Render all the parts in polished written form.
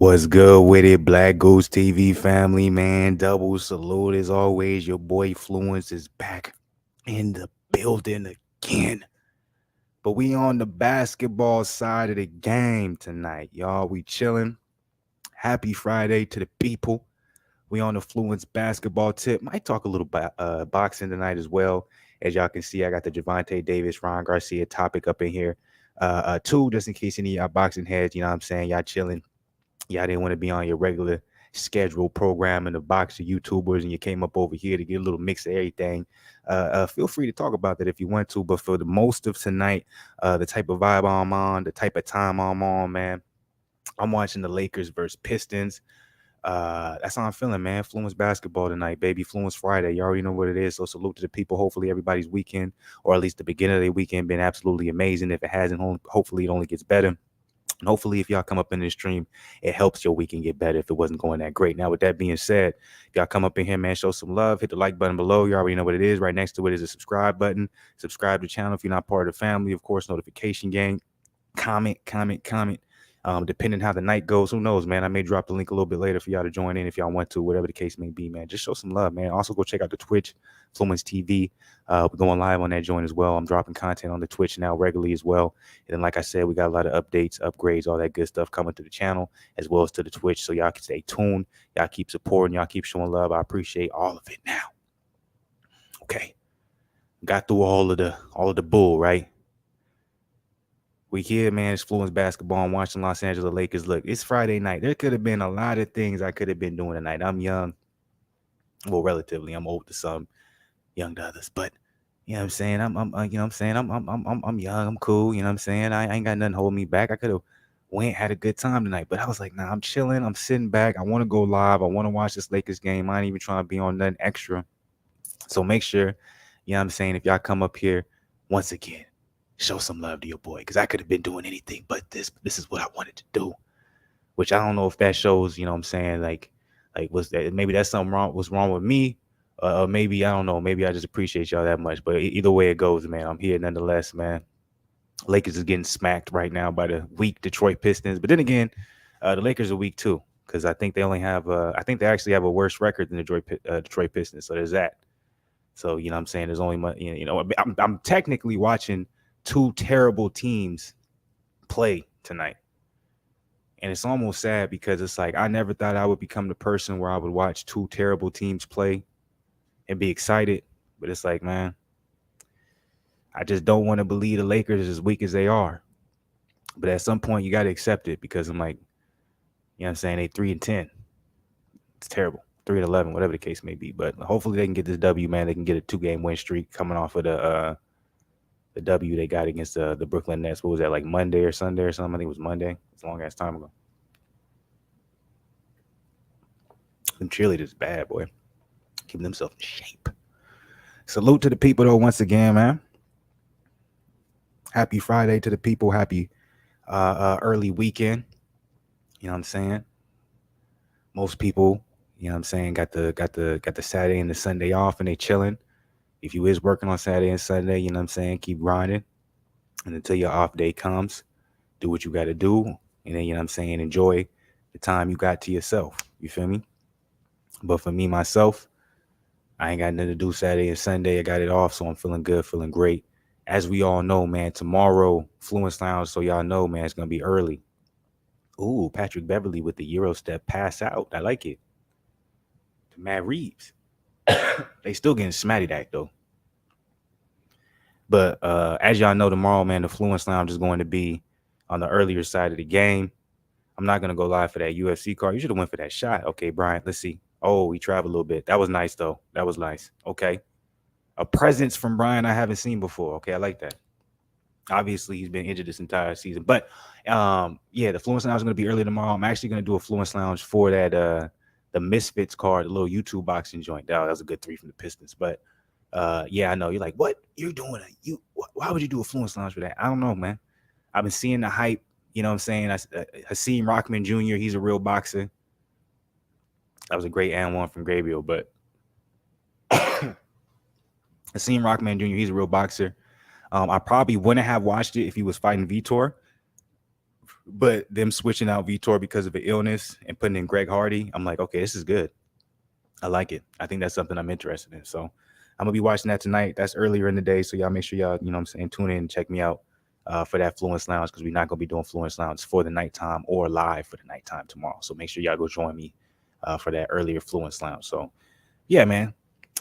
What's good with it, Black Goose TV family, man? Double salute as always. Your boy Fluence is back in the building again. But we on the basketball side of the game tonight, y'all. We chilling. Happy Friday to the people. We on the Fluence basketball tip. Might talk a little boxing tonight as well. As y'all can see, I got the Gervonta Davis, Ron Garcia topic up in here. Two, just in case any of y'all boxing heads, you know what I'm saying? Y'all chilling. Y'all didn't want to be on your regular scheduled program and the box of YouTubers, and you came up over here to get a little mix of everything. Feel free to talk about that if you want to. But for the most of tonight, the type of vibe I'm on, the type of time I'm on, man, I'm watching the Lakers versus Pistons. That's how I'm feeling, man. Fluence basketball tonight, baby. Fluence Friday. You already know what it is. So salute to the people. Hopefully everybody's weekend, or at least the beginning of the weekend, been absolutely amazing. If it hasn't, hopefully it only gets better. And hopefully, if y'all come up in this stream, it helps your weekend get better if it wasn't going that great. Now, with that being said, if y'all come up in here, man, show some love. Hit the like button below. You already know what it is. Right next to it is a subscribe button. Subscribe to the channel if you're not part of the family. Of course, notification gang. Comment. Depending how the night goes, who knows, man? I may drop the link a little bit later for y'all to join in if y'all want to, whatever the case may be, man. Just show some love, man. Also, go check out the Twitch, Fluence TV. We're going live on that joint as well. I'm dropping content on the Twitch now regularly as well. And then, like I said, we got a lot of updates, upgrades, all that good stuff coming to the channel as well as to the Twitch. So y'all can stay tuned. Y'all keep supporting. Y'all keep showing love. I appreciate all of it now. Okay. Got through all of the bull, right? We here, man. It's Fluence basketball. I'm watching Los Angeles Lakers. Look, it's Friday night. There could have been a lot of things I could have been doing tonight. I'm young. Well, relatively. I'm old to some, young to others. But you know what I'm saying? I'm you know what I'm saying? I'm young. I'm cool. You know what I'm saying? I ain't got nothing holding me back. I could have went, had a good time tonight. But I was like, nah, I'm chilling. I'm sitting back. I want to go live. I want to watch this Lakers game. I ain't even trying to be on nothing extra. So make sure, you know what I'm saying, if y'all come up here once again, show some love to your boy, because I could have been doing anything but this. This is what I wanted to do, which I don't know if that shows, you know what I'm saying, like was that maybe that's something wrong was wrong with me, or maybe I don't know, maybe I just appreciate y'all that much. But either way it goes, man, I'm here nonetheless, man. Lakers is getting smacked right now by the weak Detroit Pistons, but then again, the Lakers are weak too, because I think they only have I think they actually have a worse record than the Detroit Pistons, so there's that. So you know what I'm saying, there's only I'm technically watching two terrible teams play tonight. And it's almost sad because it's like I never thought I would become the person where I would watch two terrible teams play and be excited. But it's like, man, I just don't want to believe the Lakers as weak as they are. But at some point, you got to accept it, because I'm like, you know what I'm saying, they 3-10. It's terrible. 3-11, whatever the case may be. But hopefully they can get this W, man. They can get a 2-game win streak coming off of the W they got against the Brooklyn Nets. What was that, like Monday or Sunday or something? I think it was Monday. It's a long ass time ago. Them cheerleaders bad, boy. Keeping themselves in shape. Salute to the people, though, once again, man. Happy Friday to the people. Happy early weekend. You know what I'm saying? Most people, you know what I'm saying, got the Saturday and the Sunday off, and they chilling. If you is working on Saturday and Sunday, you know what I'm saying, keep grinding. And until your off day comes, do what you got to do. And then, you know what I'm saying, enjoy the time you got to yourself. You feel me? But for me, myself, I ain't got nothing to do Saturday and Sunday. I got it off, so I'm feeling good, feeling great. As we all know, man, tomorrow, Fluence Lounge, so y'all know, man, it's going to be early. Ooh, Patrick Beverly with the Euro step pass out. I like it. To Matt Reeves. They still getting smatty that, though. But as y'all know, tomorrow, man, the Fluence Lounge is going to be on the earlier side of the game. I'm not going to go live for that UFC card. You should have went for that shot. Okay, Brian, let's see. Oh, he traveled a little bit. That was nice, though. That was nice. Okay. A presence from Brian I haven't seen before. Okay, I like that. Obviously, he's been injured this entire season. But, yeah, the Fluence Lounge is going to be early tomorrow. I'm actually going to do a Fluence Lounge for that the Misfits card, the little YouTube boxing joint. That was a good 3 from the Pistons. But, yeah, I know. You're like, what? You're doing it? Why would you do a Fluence Lounge for that? I don't know, man. I've been seeing the hype. You know what I'm saying? Hakeem Rockman Jr., he's a real boxer. That was a great and one from Gabriel, but Hakeem Rockman Jr., he's a real boxer. I probably wouldn't have watched it if he was fighting Vitor. But them switching out Vitor because of an illness and putting in Greg Hardy, I'm like, okay, this is good. I like it. I think that's something I'm interested in. So I'm gonna be watching that tonight. That's earlier in the day, so y'all make sure y'all, you know what I'm saying, tune in and check me out for that Fluence Lounge, because we're not gonna be doing Fluence Lounge for the nighttime or live for the nighttime tomorrow. So make sure y'all go join me for that earlier Fluence Lounge. So yeah, man.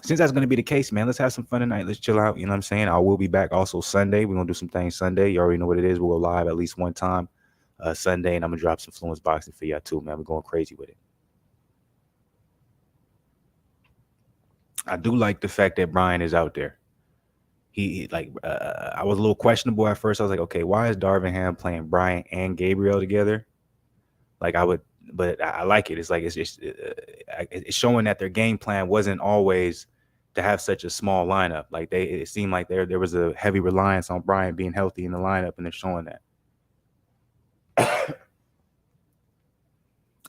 Since that's gonna be the case, man, let's have some fun tonight. Let's chill out. You know what I'm saying? I will be back also Sunday. We're gonna do some things Sunday. You already know what it is. We'll go live at least one time Sunday, and I'm gonna drop some Fluence boxing for y'all too, man. We're going crazy with it. I do like the fact that Brian is out there. Like I was a little questionable at first. I was like, okay, why is Darvin Ham playing Brian and Gabriel together? Like I would, but I like it. It's like it's just it's showing that their game plan wasn't always to have such a small lineup. Like it seemed like there was a heavy reliance on Brian being healthy in the lineup, and they're showing that.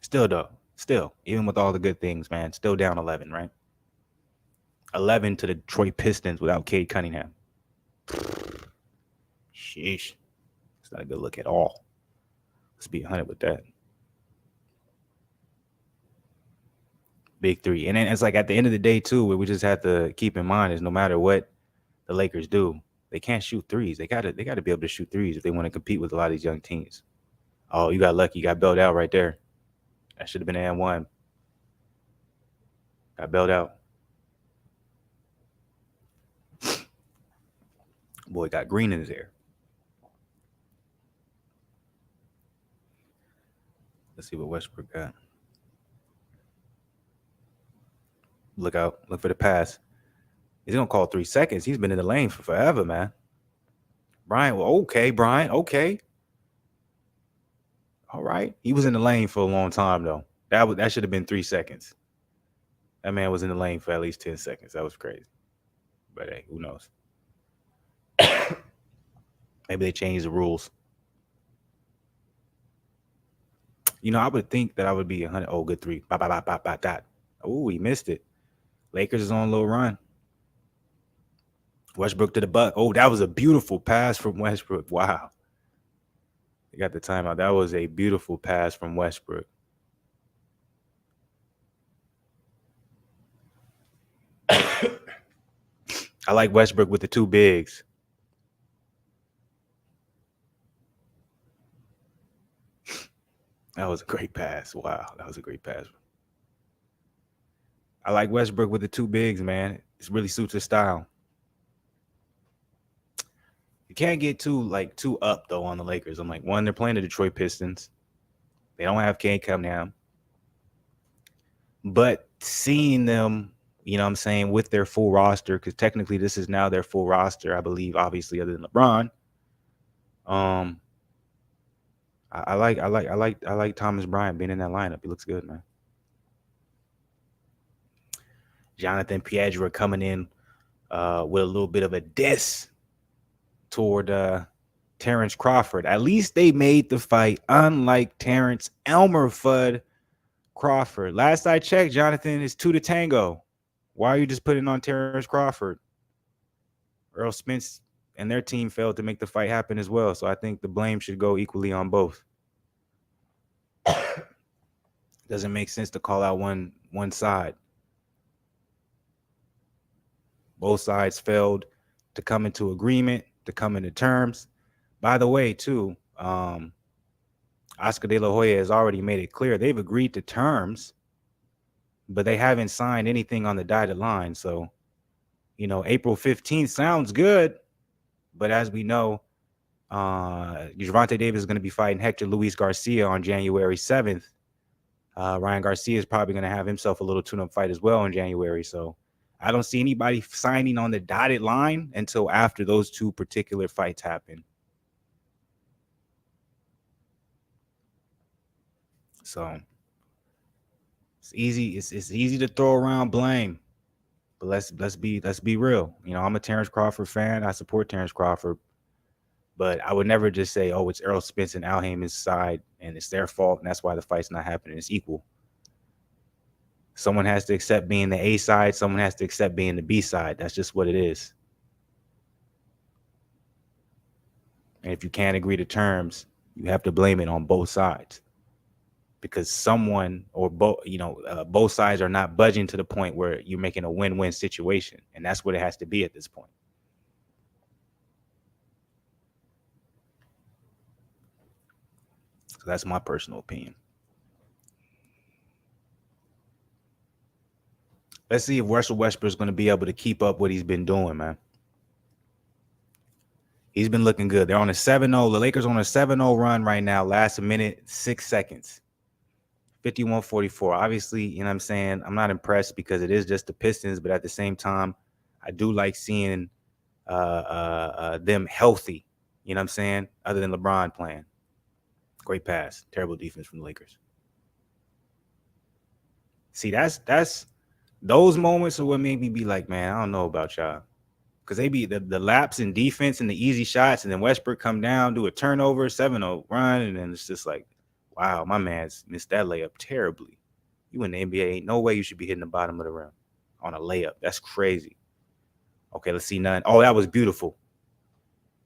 Still though, still even with all the good things, man, still down 11, right? 11 to the Detroit Pistons without Cade Cunningham. Sheesh. It's not a good look at all. Let's be 100 with that. Big three. And then it's like at the end of the day, too, what we just have to keep in mind is no matter what the Lakers do, they can't shoot threes. They gotta be able to shoot threes if they want to compete with a lot of these young teams. Oh, you got lucky. You got bailed out right there. That should have been an N1. Got bailed out. Boy, got green in his hair. Let's see what Westbrook got. Look out. Look for the pass. He's going to call 3 seconds. He's been in the lane for forever, man. Brian, well, okay, Brian, okay. All right. He was in the lane for a long time, though. That should have been 3 seconds. That man was in the lane for at least 10 seconds. That was crazy. But hey, who knows? Maybe they changed the rules. You know, I would think that I would be 100. Oh, good three. Dot. Oh, he missed it. Lakers is on a little run. Westbrook to the buck. Oh, that was a beautiful pass from Westbrook. Wow. They got the timeout. That was a beautiful pass from Westbrook. I like Westbrook with the two bigs. That was a great pass. Wow, that was a great pass. I like Westbrook with the two bigs, man. It really suits his style. You can't get too up though on the Lakers. I'm like, one, they're playing the Detroit Pistons. They don't have Cade Cunningham. But seeing them, you know what I'm saying, with their full roster, because technically this is now their full roster, I believe, obviously, other than LeBron. I like Thomas Bryant being in that lineup. He looks good, man. Jonathan Piedra coming in with a little bit of a diss toward Terrence Crawford. At least they made the fight, unlike Terrence Elmer Fudd Crawford. Last I checked, Jonathan, is 2 to tango. Why are you just putting on Terrence Crawford? Earl Spence and their team failed to make the fight happen as well. So I think the blame should go equally on both. Doesn't make sense to call out one side. Both sides failed to come into agreement, to come into terms. By the way, too, Oscar De La Hoya has already made it clear they've agreed to terms, but they haven't signed anything on the dotted line. So, you know, April 15th sounds good, but as we know, Gervonta Davis is going to be fighting Hector Luis Garcia on January 7th. Ryan Garcia is probably going to have himself a little tune-up fight as well in January. So I don't see anybody signing on the dotted line until after those two particular fights happen. So it's easy. It's easy to throw around blame, but let's be real. You know, I'm a Terrence Crawford fan. I support Terrence Crawford, but I would never just say, "Oh, it's Errol Spence and Al Haymon's side, and it's their fault, and that's why the fight's not happening." It's equal. Someone has to accept being the A side. Someone has to accept being the B side. That's just what it is. And if you can't agree to terms, You have to blame it on both sides because someone or both sides are not budging to the point where you're making a win-win situation, and that's what it has to be at this point. So that's my personal opinion. Let's see if Russell Westbrook is going to be able to keep up what he's been doing, man. He's been looking good. They're on a 7-0. The Lakers on a 7-0 run right now. Last a minute, 6 seconds. 51-44. Obviously, you know what I'm saying? I'm not impressed because it is just the Pistons, but at the same time, I do like seeing them healthy. You know what I'm saying? Other than LeBron playing. Great pass. Terrible defense from the Lakers. See, that's those moments are what made me be like, man, I don't know about y'all. Because they be the laps in defense and the easy shots, and then Westbrook come down, do a turnover, 7-0 run, and then it's just like, wow, my man's missed that layup terribly. You in the NBA, ain't no way you should be hitting the bottom of the rim on a layup. That's crazy. Okay, let's see none. Oh, that was beautiful.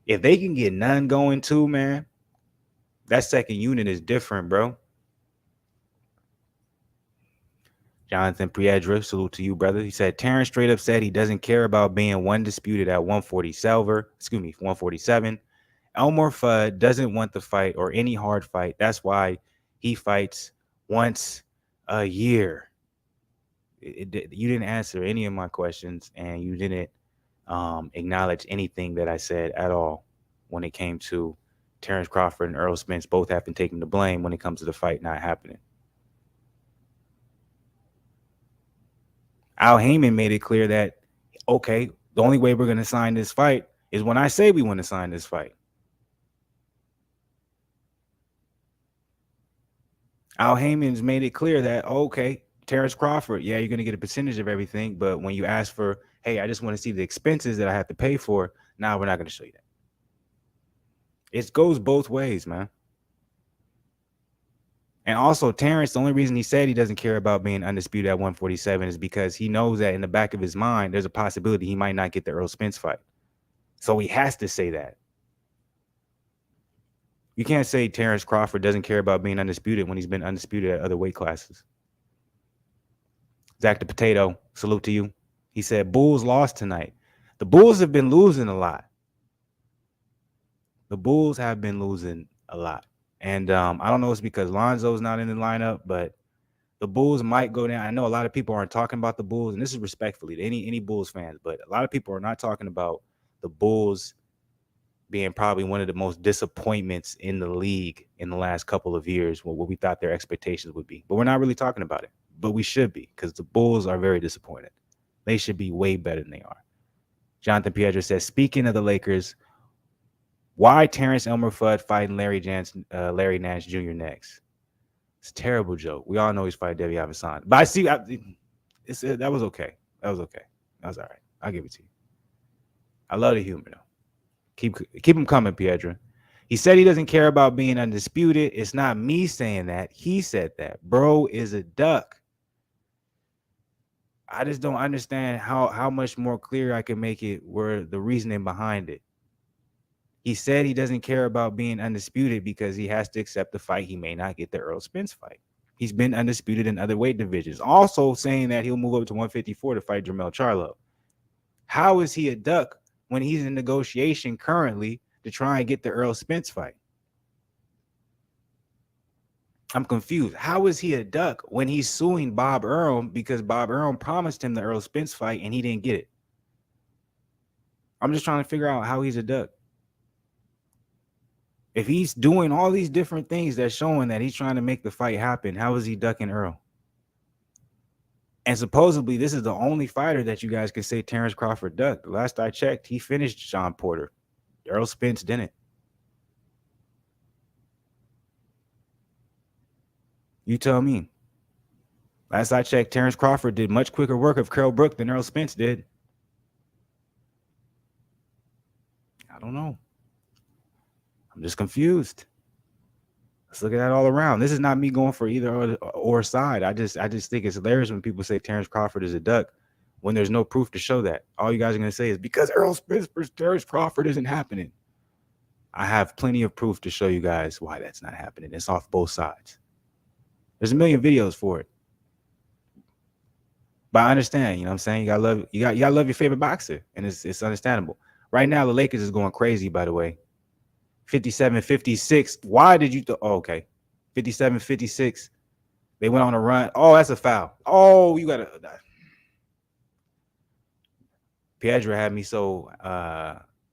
If they can get none going too, man, that second unit is different, bro. Jonathan Piedra, salute to you, brother. He said, Terrence straight up said he doesn't care about being one disputed at 147. Elmer Fudd doesn't want the fight or any hard fight. That's why he fights once a year. You didn't answer any of my questions, and you didn't acknowledge anything that I said at all when it came to Terrence Crawford and Errol Spence both have been taking the blame when it comes to the fight not happening. Al Heyman made it clear that, okay, the only way we're going to sign this fight is when I say we want to sign this fight. Al Heyman's made it clear that, okay, Terrence Crawford, yeah, you're going to get a percentage of everything, but when you ask for, hey, I just want to see the expenses that I have to pay for, now we're not going to show you that. It goes both ways, man. And also, Terrence, the only reason he said he doesn't care about being undisputed at 147 is because he knows that in the back of his mind, there's a possibility he might not get the Errol Spence fight. So he has to say that. You can't say Terrence Crawford doesn't care about being undisputed when he's been undisputed at other weight classes. Zach the Potato, salute to you. He said, Bulls lost tonight. The Bulls have been losing a lot. The Bulls have been losing a lot. And I don't know if it's because Lonzo's not in the lineup, but the Bulls might go down. I know a lot of people aren't talking about the Bulls, and this is respectfully to any Bulls fans, but a lot of people are not talking about the Bulls being probably one of the most disappointments in the league in the last couple of years, what we thought their expectations would be. But we're not really talking about it. But we should be, because the Bulls are very disappointed. They should be way better than they are. Jonathan Piedra says, speaking of the Lakers, why Terrence Elmer Fudd fighting Larry Nance Jr. next? It's a terrible joke. We all know he's fighting Devi Avasan. But I see that was okay. That was okay. That was all right. I'll give it to you. I love the humor, though. Keep him coming, Piedra. He said he doesn't care about being undisputed. It's not me saying that. He said that. Bro is a duck. I just don't understand how much more clear I can make it where the reasoning behind it. He said he doesn't care about being undisputed because he has to accept the fight. He may not get the Errol Spence fight. He's been undisputed in other weight divisions. Also saying that he'll move up to 154 to fight Jermell Charlo. How is he a duck when he's in negotiation currently to try and get the Errol Spence fight? I'm confused. How is he a duck when he's suing Bob Earl because Bob Earl promised him the Errol Spence fight and he didn't get it? I'm just trying to figure out how he's a duck. If he's doing all these different things that's showing that he's trying to make the fight happen, how is he ducking Earl? And supposedly this is the only fighter that you guys can say Terrence Crawford ducked. The last I checked, he finished Sean Porter. Errol Spence didn't. You tell me. Last I checked, Terrence Crawford did much quicker work of Carl Brook than Errol Spence did. I don't know. I'm just confused. Let's look at that all around. This is not me going for either or side. I just think it's hilarious when people say Terrence Crawford is a duck when there's no proof to show that. All you guys are going to say is because Errol Spence versus Terrence Crawford isn't happening. I have plenty of proof to show you guys why that's not happening. It's off both sides. There's a million videos for it. But I understand, you know what I'm saying? You gotta love your favorite boxer. And it's understandable. Right now, the Lakers is going crazy, by the way. 57-56. Why did you okay. 57-56. They went on a run. Oh, that's a foul. Oh, you gotta Pedro had me so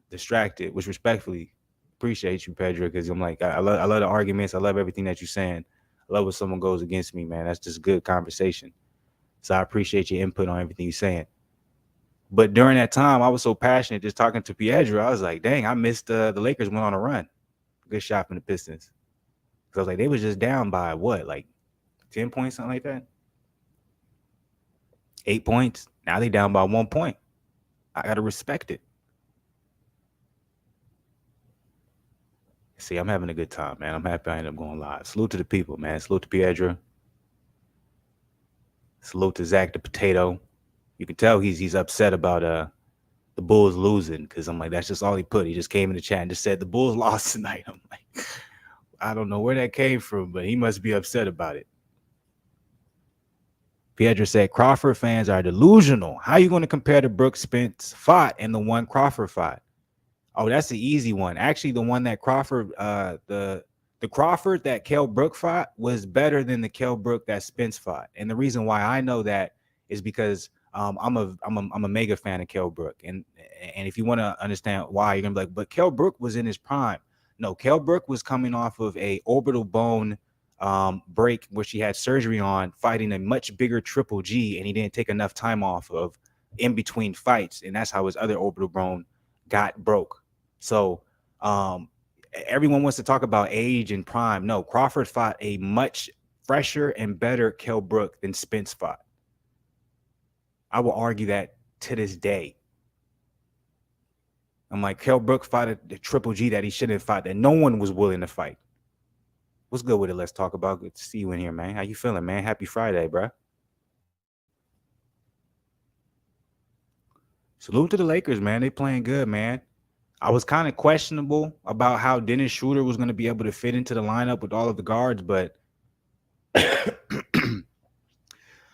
distracted, which respectfully appreciate you, Pedro, because I'm like, I love the arguments. I love everything that you're saying. I love when someone goes against me, man. That's just good conversation. So I appreciate your input on everything you're saying. But during that time, I was so passionate just talking to Pedro. I was like, dang, I missed the Lakers went on a run. Good shot from the Pistons. So I was like, they was just down by what, like 10 points, something like that? 8 points. Now they down by 1 point. I gotta respect it. See, I'm having a good time, man. I'm happy I ended up going live. Salute to the people, man. Salute to Pedro. Salute to Zach the Potato. You can tell he's upset about the Bulls losing, because I'm like, that's just all he put. He just came in the chat and just said the Bulls lost tonight. I'm like, I don't know where that came from, but he must be upset about it. Pedro said Crawford fans are delusional. How are you going to compare the Brooks Spence fight and the one Crawford fought? Oh, that's the easy one. Actually, the one that Crawford, the Crawford that Kell Brook fought was better than the Kell Brook that Spence fought. And the reason why I know that is because I'm a mega fan of Kell Brook. And if you want to understand why, you're gonna be like, but Kell Brook was in his prime. No, Kell Brook was coming off of a orbital bone break where she had surgery on, fighting a much bigger Triple G, and he didn't take enough time off of in between fights, and that's how his other orbital bone got broke. So everyone wants to talk about age and prime. No, Crawford fought a much fresher and better Kell Brook than Spence fought. I will argue that to this day. I'm like, Kell Brook fought the Triple G that he shouldn't have fought, that no one was willing to fight. What's good with it? Let's talk about. Good to see you in here, man. How you feeling, man? Happy Friday, bro. Salute to the Lakers, man. They playing good, man. I was kind of questionable about how Dennis Schroeder was going to be able to fit into the lineup with all of the guards, but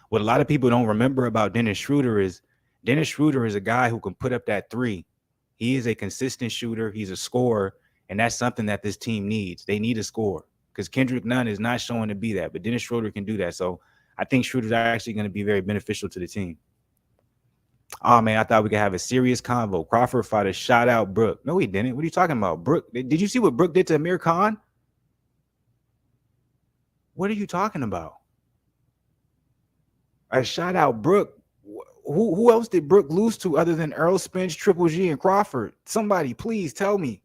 what a lot of people don't remember about Dennis Schroeder is a guy who can put up that three. He is a consistent shooter. He's a scorer, and that's something that this team needs. They need a scorer because Kendrick Nunn is not showing to be that, but Dennis Schroeder can do that. So I think Schroeder's actually going to be very beneficial to the team. Oh, man, I thought we could have a serious convo. Crawford fought a shot out Brook. No, he didn't. What are you talking about? Brook, did you see what Brook did to Amir Khan? What are you talking about? A shot out Brook. Who else did Brook lose to other than Earl Spence, Triple G, and Crawford? Somebody, please tell me.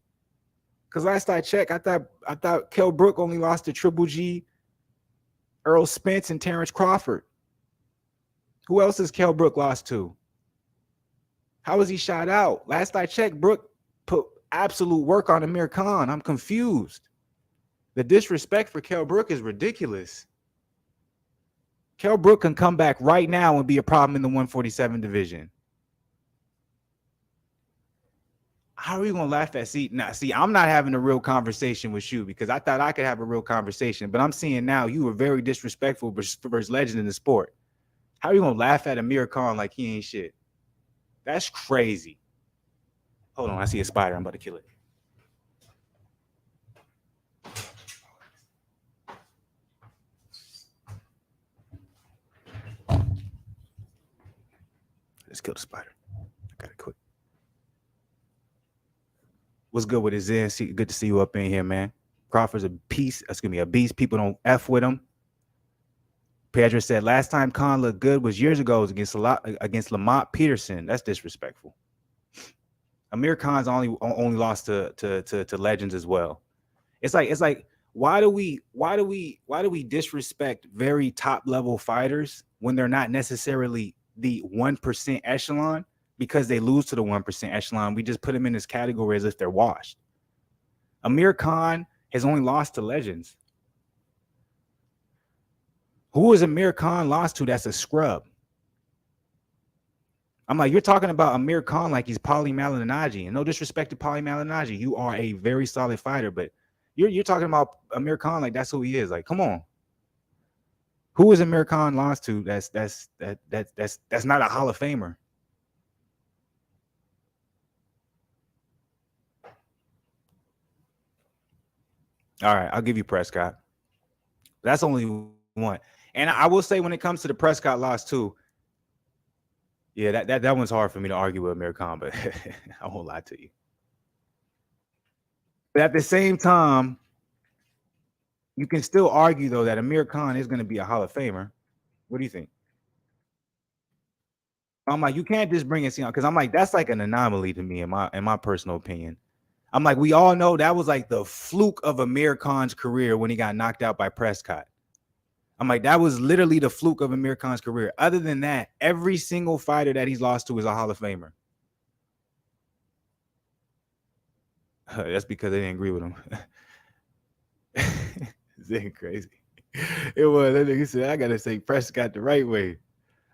Because last I checked, I thought Kell Brook only lost to Triple G, Earl Spence, and Terrence Crawford. Who else has Kell Brook lost to? How was he shot out? Last I checked, Brook put absolute work on Amir Khan. I'm confused. The disrespect for Kell Brook is ridiculous. Kell Brook can come back right now and be a problem in the 147 division. How are you going to laugh at? See, I'm not having a real conversation with you because I thought I could have a real conversation, but I'm seeing now you were very disrespectful versus legend in the sport. How are you going to laugh at Amir Khan like he ain't shit? That's crazy. Hold on, I see a spider. I'm about to kill it. Let's kill the spider. I got it quick. What's good with it, Zen? Good to see you up in here, man. Crawford's a piece. That's gonna be a beast. People don't F with him. Pedro said last time Khan looked good was years ago against Lamont Peterson. That's disrespectful. Amir Khan's only lost to legends as well. It's like why do we disrespect very top level fighters when they're not necessarily the 1% echelon? Because they lose to the 1% echelon, we just put them in this category as if they're washed. Amir Khan has only lost to legends. Who is Amir Khan lost to that's a scrub? I'm like, you're talking about Amir Khan like he's Paulie Malignaggi. And no disrespect to Paulie Malignaggi, you are a very solid fighter, but you're talking about Amir Khan like that's who he is. Like, come on. Who is Amir Khan lost to? That's not a Hall of Famer. All right, I'll give you Prescott. That's only one. And I will say when it comes to the Prescott loss too, yeah, that one's hard for me to argue with Amir Khan, but I won't lie to you. But at the same time, you can still argue though that Amir Khan is going to be a Hall of Famer. What do you think? I'm like, you can't just bring it on because I'm like, that's like an anomaly to me in my personal opinion. I'm like, we all know that was like the fluke of Amir Khan's career when he got knocked out by Prescott. I'm like, that was literally the fluke of Amir Khan's career. Other than that, every single fighter that he's lost to is a Hall of Famer. That's because they didn't agree with him. It's crazy. It was. That nigga said, I got to say Prescott the right way.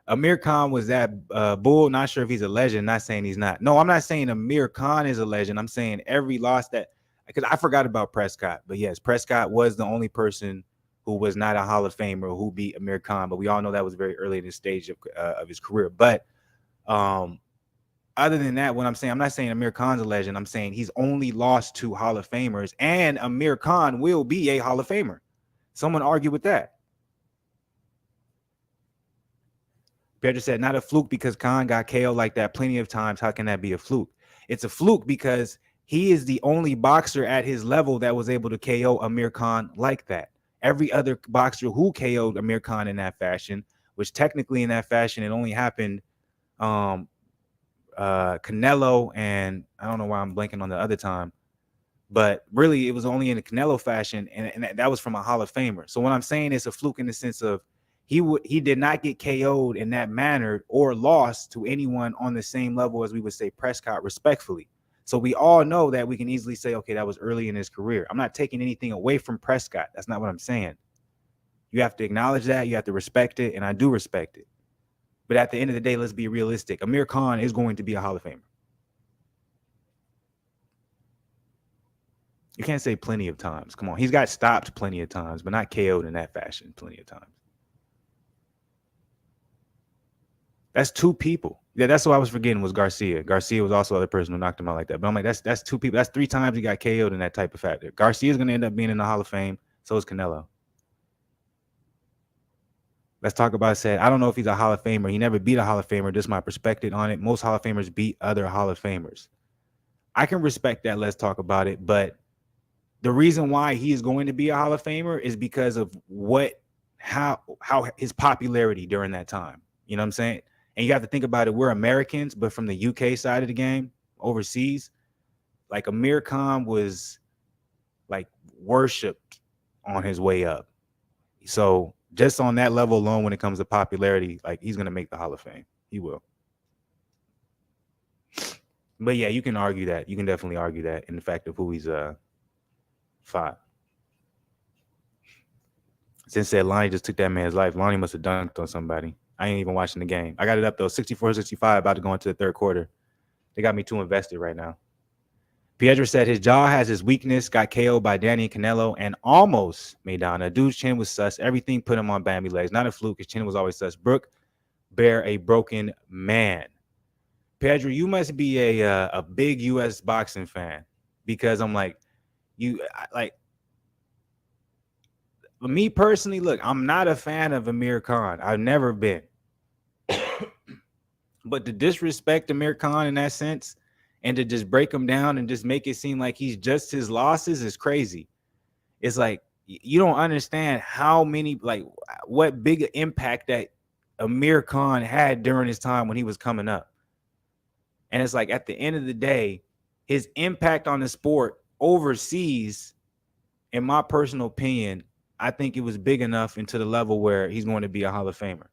Amir Khan was that bull. Not sure if he's a legend. Not saying he's not. No, I'm not saying Amir Khan is a legend. I'm saying every loss that, because I forgot about Prescott. But yes, Prescott was the only person who was not a Hall of Famer who beat Amir Khan. But we all know that was very early in the stage of his career. But other than that, what I'm saying, I'm not saying Amir Khan's a legend. I'm saying he's only lost to Hall of Famers, and Amir Khan will be a Hall of Famer. Someone argue with that. Pedro said, not a fluke because Khan got KO like that plenty of times. How can that be a fluke? It's a fluke because he is the only boxer at his level that was able to KO Amir Khan like that. Every other boxer who KO'd Amir Khan in that fashion, which technically in that fashion, it only happened Canelo, and I don't know why I'm blanking on the other time, but really it was only in the Canelo fashion, and that was from a Hall of Famer. So what I'm saying is a fluke in the sense of he did not get KO'd in that manner or lost to anyone on the same level as we would say Prescott, respectfully. So we all know that we can easily say, okay, that was early in his career. I'm not taking anything away from Prescott. That's not what I'm saying. You have to acknowledge that. You have to respect it, and I do respect it. But at the end of the day, let's be realistic. Amir Khan is going to be a Hall of Famer. You can't say plenty of times. Come on. He's got stopped plenty of times, but not KO'd in that fashion plenty of times. That's two people. Yeah, that's what I was forgetting was Garcia. Garcia was also the other person who knocked him out like that. But I'm like, that's two people. That's 3 times he got KO'd in that type of factor. Garcia's going to end up being in the Hall of Fame. So is Canelo. Let's talk about said. I don't know if he's a Hall of Famer. He never beat a Hall of Famer. Just my perspective on it. Most Hall of Famers beat other Hall of Famers. I can respect that. Let's talk about it. But the reason why he is going to be a Hall of Famer is because of how his popularity during that time. You know what I'm saying? And you have to think about it. We're Americans, but from the UK side of the game, overseas, like Amir Khan was like worshipped on his way up. So just on that level alone, when it comes to popularity, like he's going to make the Hall of Fame. He will. But yeah, you can argue that. You can definitely argue that in the fact of who he's fought. Since said Lonnie just took that man's life, Lonnie must have dunked on somebody. I ain't even watching the game. I got it up though, 64-65, about to go into the third quarter. They got me too invested right now. Piedra said his jaw has his weakness, got KO'd by Danny Canelo, and almost made down. A dude's chin was sus. Everything put him on Bambi legs. Not a fluke. His chin was always sus. Brooke Bear, a broken man. Pedro, you must be a big U.S. boxing fan, because I'm like, me personally, look, I'm not a fan of Amir Khan. I've never been. But to disrespect Amir Khan in that sense and to just break him down and just make it seem like he's just his losses is crazy. It's like you don't understand how many, like, what big impact that Amir Khan had during his time when he was coming up. And it's like at the end of the day, his impact on the sport overseas, in my personal opinion, I think it was big enough into the level where he's going to be a Hall of Famer.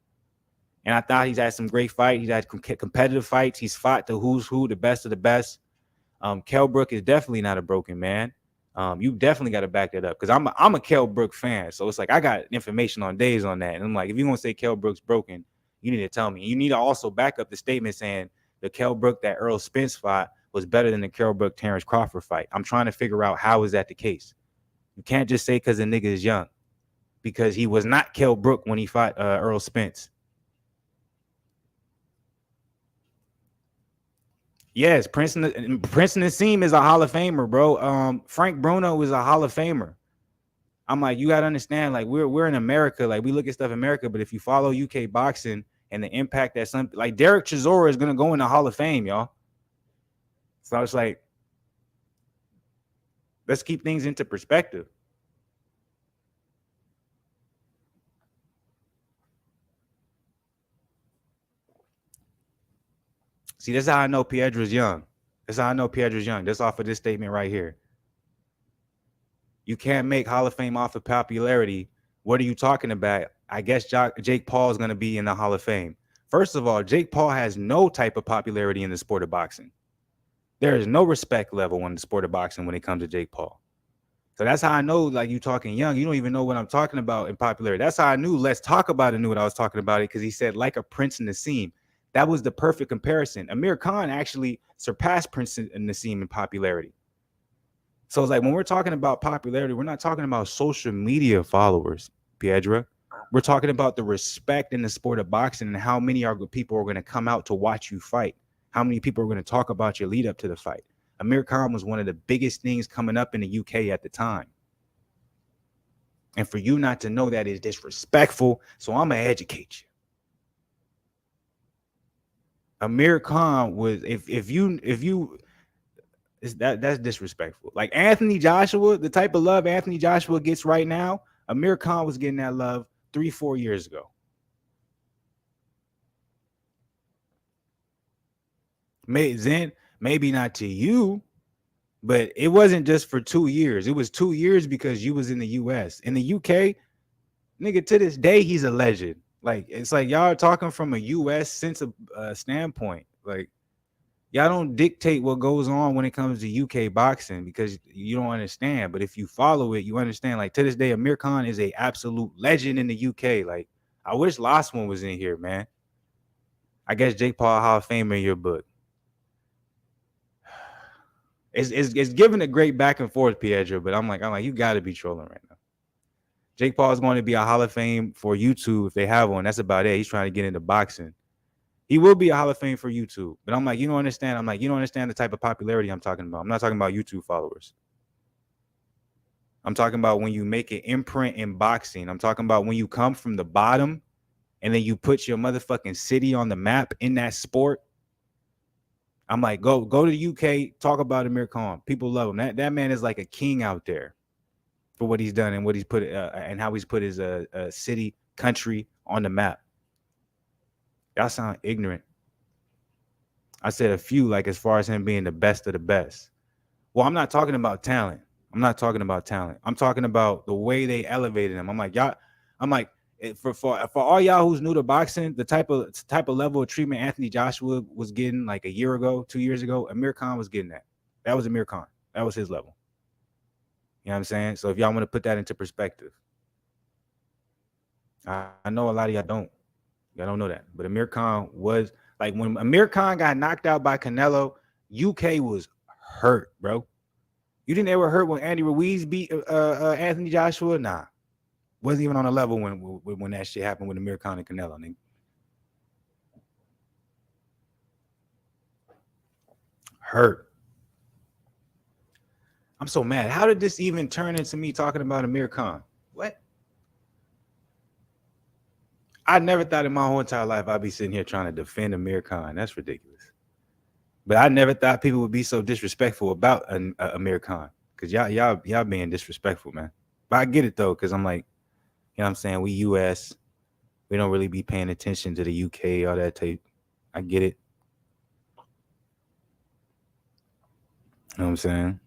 And I thought he's had some great fights. He's had competitive fights. He's fought the who's who, the best of the best. Kell Brook is definitely not a broken man. You definitely got to back that up, because I'm a Kell Brook fan. So it's like I got information on days on that. And I'm like, if you're going to say Kell Brook's broken, You need to tell me. You need to also back up the statement saying the Kell Brook that Earl Spence fought was better than the Kell Brook Terrence Crawford fight. I'm trying to figure out how is that the case. You can't just say because the nigga is young, because he was not Kell Brook when he fought Earl Spence. Yes, Prince Nassim is a Hall of Famer, bro. Frank Bruno is a Hall of Famer. I'm like, you gotta understand, like we're in America, like we look at stuff in America, but if you follow UK boxing and the impact that some like Derek Chisora is gonna go in the Hall of Fame, y'all. So it's like, let's keep things into perspective. See, that's how I know Piedra's young. That's how I know Piedra's young. That's off of this statement right here. You can't make Hall of Fame off of popularity. What are you talking about? I guess Jake Paul is going to be in the Hall of Fame. First of all, Jake Paul has no type of popularity in the sport of boxing. There is no respect level in the sport of boxing when it comes to Jake Paul. So that's how I know, like, you talking young. You don't even know what I'm talking about in popularity. That's how I knew Let's Talk About It knew what I was talking about it, because he said, like a Prince Nassim. That was the perfect comparison. Amir Khan actually surpassed Prince Nassim in popularity. So it's like, when we're talking about popularity, we're not talking about social media followers, Piedra. We're talking about the respect in the sport of boxing and how many people are going to come out to watch you fight. How many people are going to talk about your lead up to the fight. Amir Khan was one of the biggest things coming up in the UK at the time. And for you not to know that is disrespectful, so I'm going to educate you. Amir Khan was, that's disrespectful. Like Anthony Joshua, the type of love Anthony Joshua gets right now, Amir Khan was getting that love 3-4 years ago. Maybe not to you, but it wasn't just for 2 years. It was 2 years because you was in the US. In the UK, nigga, to this day, he's a legend. Like, it's like y'all are talking from a US sense of standpoint. Like, y'all don't dictate what goes on when it comes to UK boxing because you don't understand. But if you follow it, you understand. Like, to this day, Amir Khan is a absolute legend in the UK. Like, I wish Last One was in here, man. I guess Jake Paul Hall of Famer in your book. It's giving a great back and forth, Pietro, but I'm like, you got to be trolling right now. Jake Paul is going to be a Hall of Fame for YouTube if they have one. That's about it. He's trying to get into boxing. He will be a Hall of Fame for YouTube. But I'm like, you don't understand. I'm like, you don't understand the type of popularity I'm talking about. I'm not talking about YouTube followers. I'm talking about when you make an imprint in boxing. I'm talking about when you come from the bottom and then you put your motherfucking city on the map in that sport. I'm like, go to the UK, talk about Amir Khan. People love him. That man is like a king out there for what he's done and what he's put and how he's put his city, country on the map. Y'all sound ignorant. I said a few, like as far as him being the best of the best. Well, I'm not talking about talent. I'm talking about the way they elevated him. I'm like, y'all. I'm like, for all y'all who's new to boxing, the type of level of treatment Anthony Joshua was getting like a year ago, 2 years ago, Amir Khan was getting that. That was Amir Khan. That was his level. You know what I'm saying? So if y'all want to put that into perspective, I know a lot of y'all don't. Y'all don't know that. But Amir Khan was like, when Amir Khan got knocked out by Canelo, UK was hurt, bro. You didn't ever hurt when Andy Ruiz beat Anthony Joshua? Nah. Wasn't even on a level when that shit happened with Amir Khan and Canelo, nigga. Hurt. I'm so mad. How did this even turn into me talking about Amir Khan? What? I never thought in my whole entire life I'd be sitting here trying to defend Amir Khan. That's ridiculous. But I never thought people would be so disrespectful about Amir Khan, because y'all being disrespectful, man. But I get it though, because I'm like, you know what I'm saying? We US, we don't really be paying attention to the UK, all that tape. I get it. You know what I'm saying?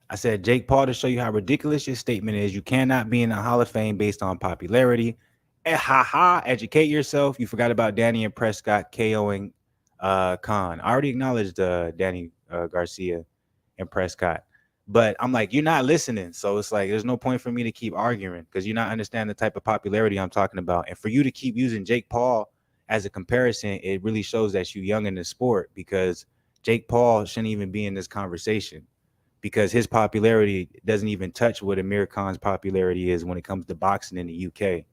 I said, Jake Paul, to show you how ridiculous your statement is. You cannot be in the Hall of Fame based on popularity. Educate yourself. You forgot about Danny and Prescott KOing Khan. I already acknowledged Danny Garcia and Prescott. But I'm like, you're not listening. So it's like, there's no point for me to keep arguing because you're not understanding the type of popularity I'm talking about. And for you to keep using Jake Paul as a comparison, it really shows that you're young in the sport, because Jake Paul shouldn't even be in this conversation, because his popularity doesn't even touch what Amir Khan's popularity is when it comes to boxing in the UK.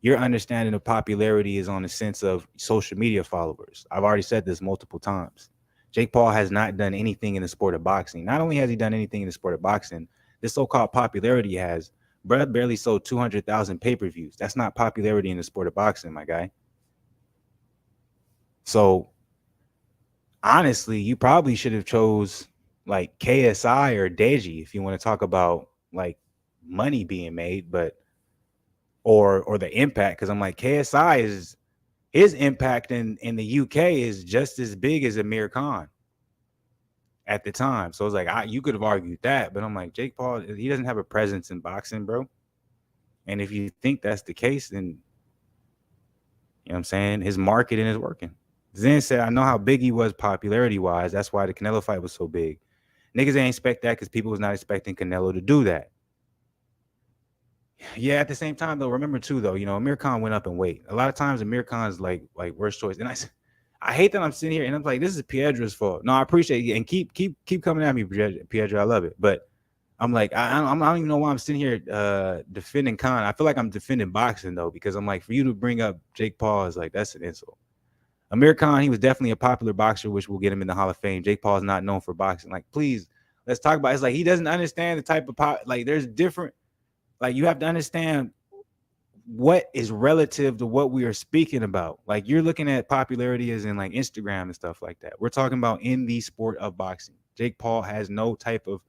Your understanding of popularity is on the sense of social media followers. I've already said this multiple times. Jake Paul has not done anything in the sport of boxing. Not only has he done anything in the sport of boxing, this so-called popularity he has, Brad barely sold 200,000 pay-per-views. That's not popularity in the sport of boxing, my guy. So honestly, you probably should have chose like KSI or Deji if you want to talk about like money being made, but or the impact. Because I'm like, KSI is, his impact in the UK is just as big as Amir Khan at the time. So it's like, you could have argued that, but I'm like, Jake Paul, he doesn't have a presence in boxing, bro. And if you think that's the case, then, you know what I'm saying, his marketing is working. Zen said, I know how big he was popularity wise. That's why the Canelo fight was so big. Niggas ain't expect that because people was not expecting Canelo to do that. Yeah, at the same time though, remember too though, you know, Amir Khan went up in weight. A lot of times Amir Khan's like worst choice. And I hate that I'm sitting here and I'm like, this is Piedra's fault. No, I appreciate you and keep coming at me, Piedra. I love it, but I'm like, I don't even know why I'm sitting here defending Khan. I feel like I'm defending boxing though, because I'm like, for you to bring up Jake Paul is like, that's an insult. Amir Khan, he was definitely a popular boxer, which will get him in the Hall of Fame. Jake Paul is not known for boxing. Like, please, let's talk about it. It's like he doesn't understand the type of like there's different, like you have to understand what is relative to what we are speaking about. Like you're looking at popularity as in like Instagram and stuff like that. We're talking about in the sport of boxing. Jake Paul has no type of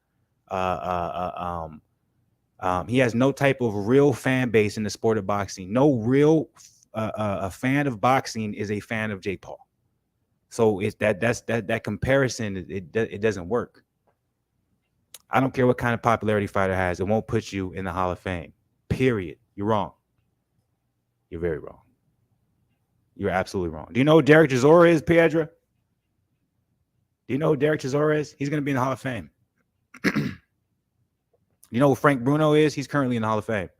he has no type of real fan base in the sport of boxing. No real a fan of boxing is a fan of Jake Paul. So it's that comparison, it doesn't work. I don't care what kind of popularity fighter has, it won't put you in the Hall of Fame. Period. You're wrong. You're very wrong. You're absolutely wrong. Do you know who Derek Chisora is, Piedra? Do you know who Derek Chisora is? He's going to be in the Hall of Fame. You know who Frank Bruno is? He's currently in the Hall of Fame.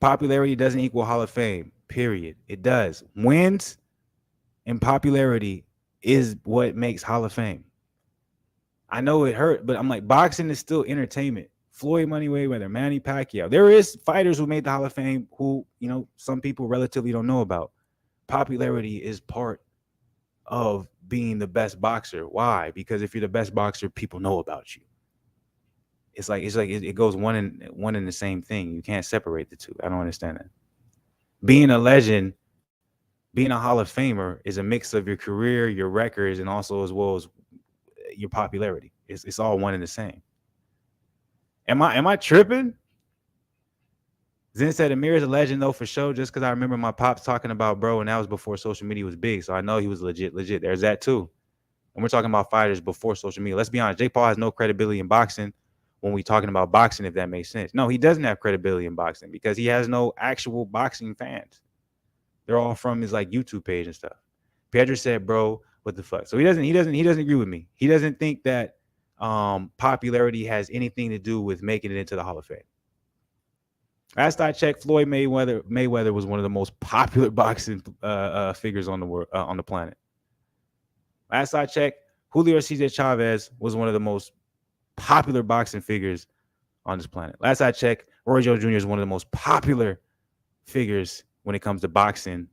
Popularity doesn't equal Hall of Fame, period. It does. Wins and popularity is what makes Hall of Fame. I know it hurt, but I'm like, boxing is still entertainment. Floyd Mayweather, Manny Pacquiao. There is fighters who made the Hall of Fame who, you know, some people relatively don't know about. Popularity is part of being the best boxer. Why? Because if you're the best boxer, people know about you. It's like it goes one in the same thing. You can't separate the two. I don't understand that. Being a legend, being a Hall of Famer is a mix of your career, your records, and also as well as your popularity. It's all one and the same. Am I tripping? Zen said Amir is a legend though for sure. Just because I remember my pops talking about bro, and that was before social media was big, so I know he was legit. There's that too. And we're talking about fighters before social media. Let's be honest. Jake Paul has no credibility in boxing when we're talking about boxing, if that makes sense. No, he doesn't have credibility in boxing because he has no actual boxing fans. They're all from his like YouTube page and stuff. Pedro said, bro, what the fuck? So he doesn't agree with me. He doesn't think that popularity has anything to do with making it into the Hall of Fame. Last I checked, Floyd Mayweather was one of the most popular boxing figures on the world on the planet. Last I checked, Julio Cesar Chavez was one of the most popular boxing figures on this planet. Last I checked, Roy Jones Jr. is one of the most popular figures when it comes to boxing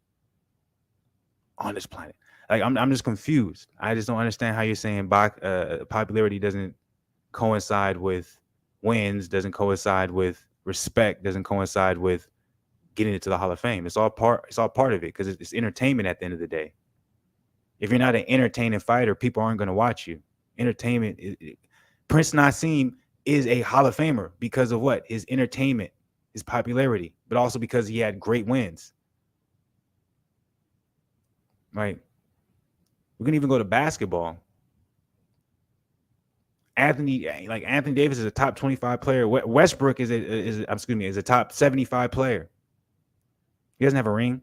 on this planet. Like I'm just confused. I just don't understand how you're saying popularity doesn't coincide with wins, doesn't coincide with respect, doesn't coincide with getting into the Hall of Fame. It's all part of it because it's entertainment at the end of the day. If you're not an entertaining fighter, people aren't going to watch you. Entertainment. Prince Nassim is a Hall of Famer because of what? His entertainment, his popularity, but also because he had great wins. Right? We can even go to basketball. Anthony Davis is a top 25 player. Westbrook is a top 75 player. He doesn't have a ring.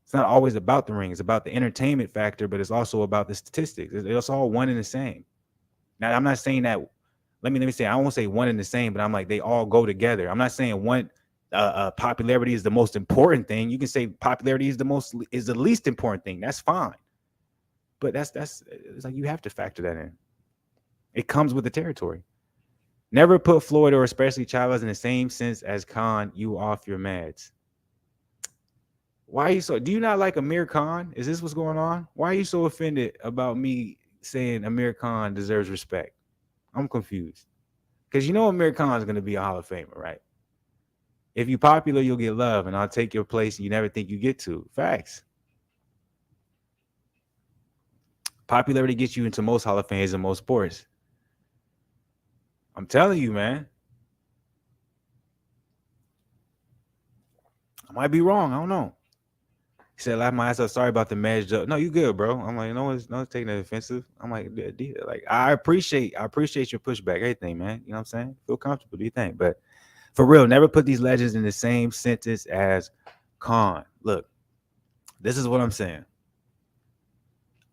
It's not always about the ring. It's about the entertainment factor, but it's also about the statistics. It's all one and the same. Now, I'm not saying that. Let me say. I won't say one and the same, but I'm like they all go together. I'm not saying one popularity is the most important thing. You can say popularity is the least important thing. That's fine. But that's it's like you have to factor that in. It comes with the territory. Never put Floyd or especially Chavez in the same sense as Khan. You off your meds. Why are you so? Do you not like Amir Khan? Is this what's going on? Why are you so offended about me saying Amir Khan deserves respect? I'm confused. Because you know Amir Khan is going to be a Hall of Famer, right? If you're popular, you'll get love, and I'll take your place you never think you get to. Facts. Popularity gets you into most Hall of Fames and most sports. I'm telling you, man. I might be wrong. I don't know. He said, laugh my ass up. Sorry about the meds joke. No, you good, bro. I'm like, no one's taking it offensive. I'm like I appreciate your pushback, everything, man. You know what I'm saying? Feel comfortable, do you think? But for real, never put these legends in the same sentence as Khan. Look, this is what I'm saying.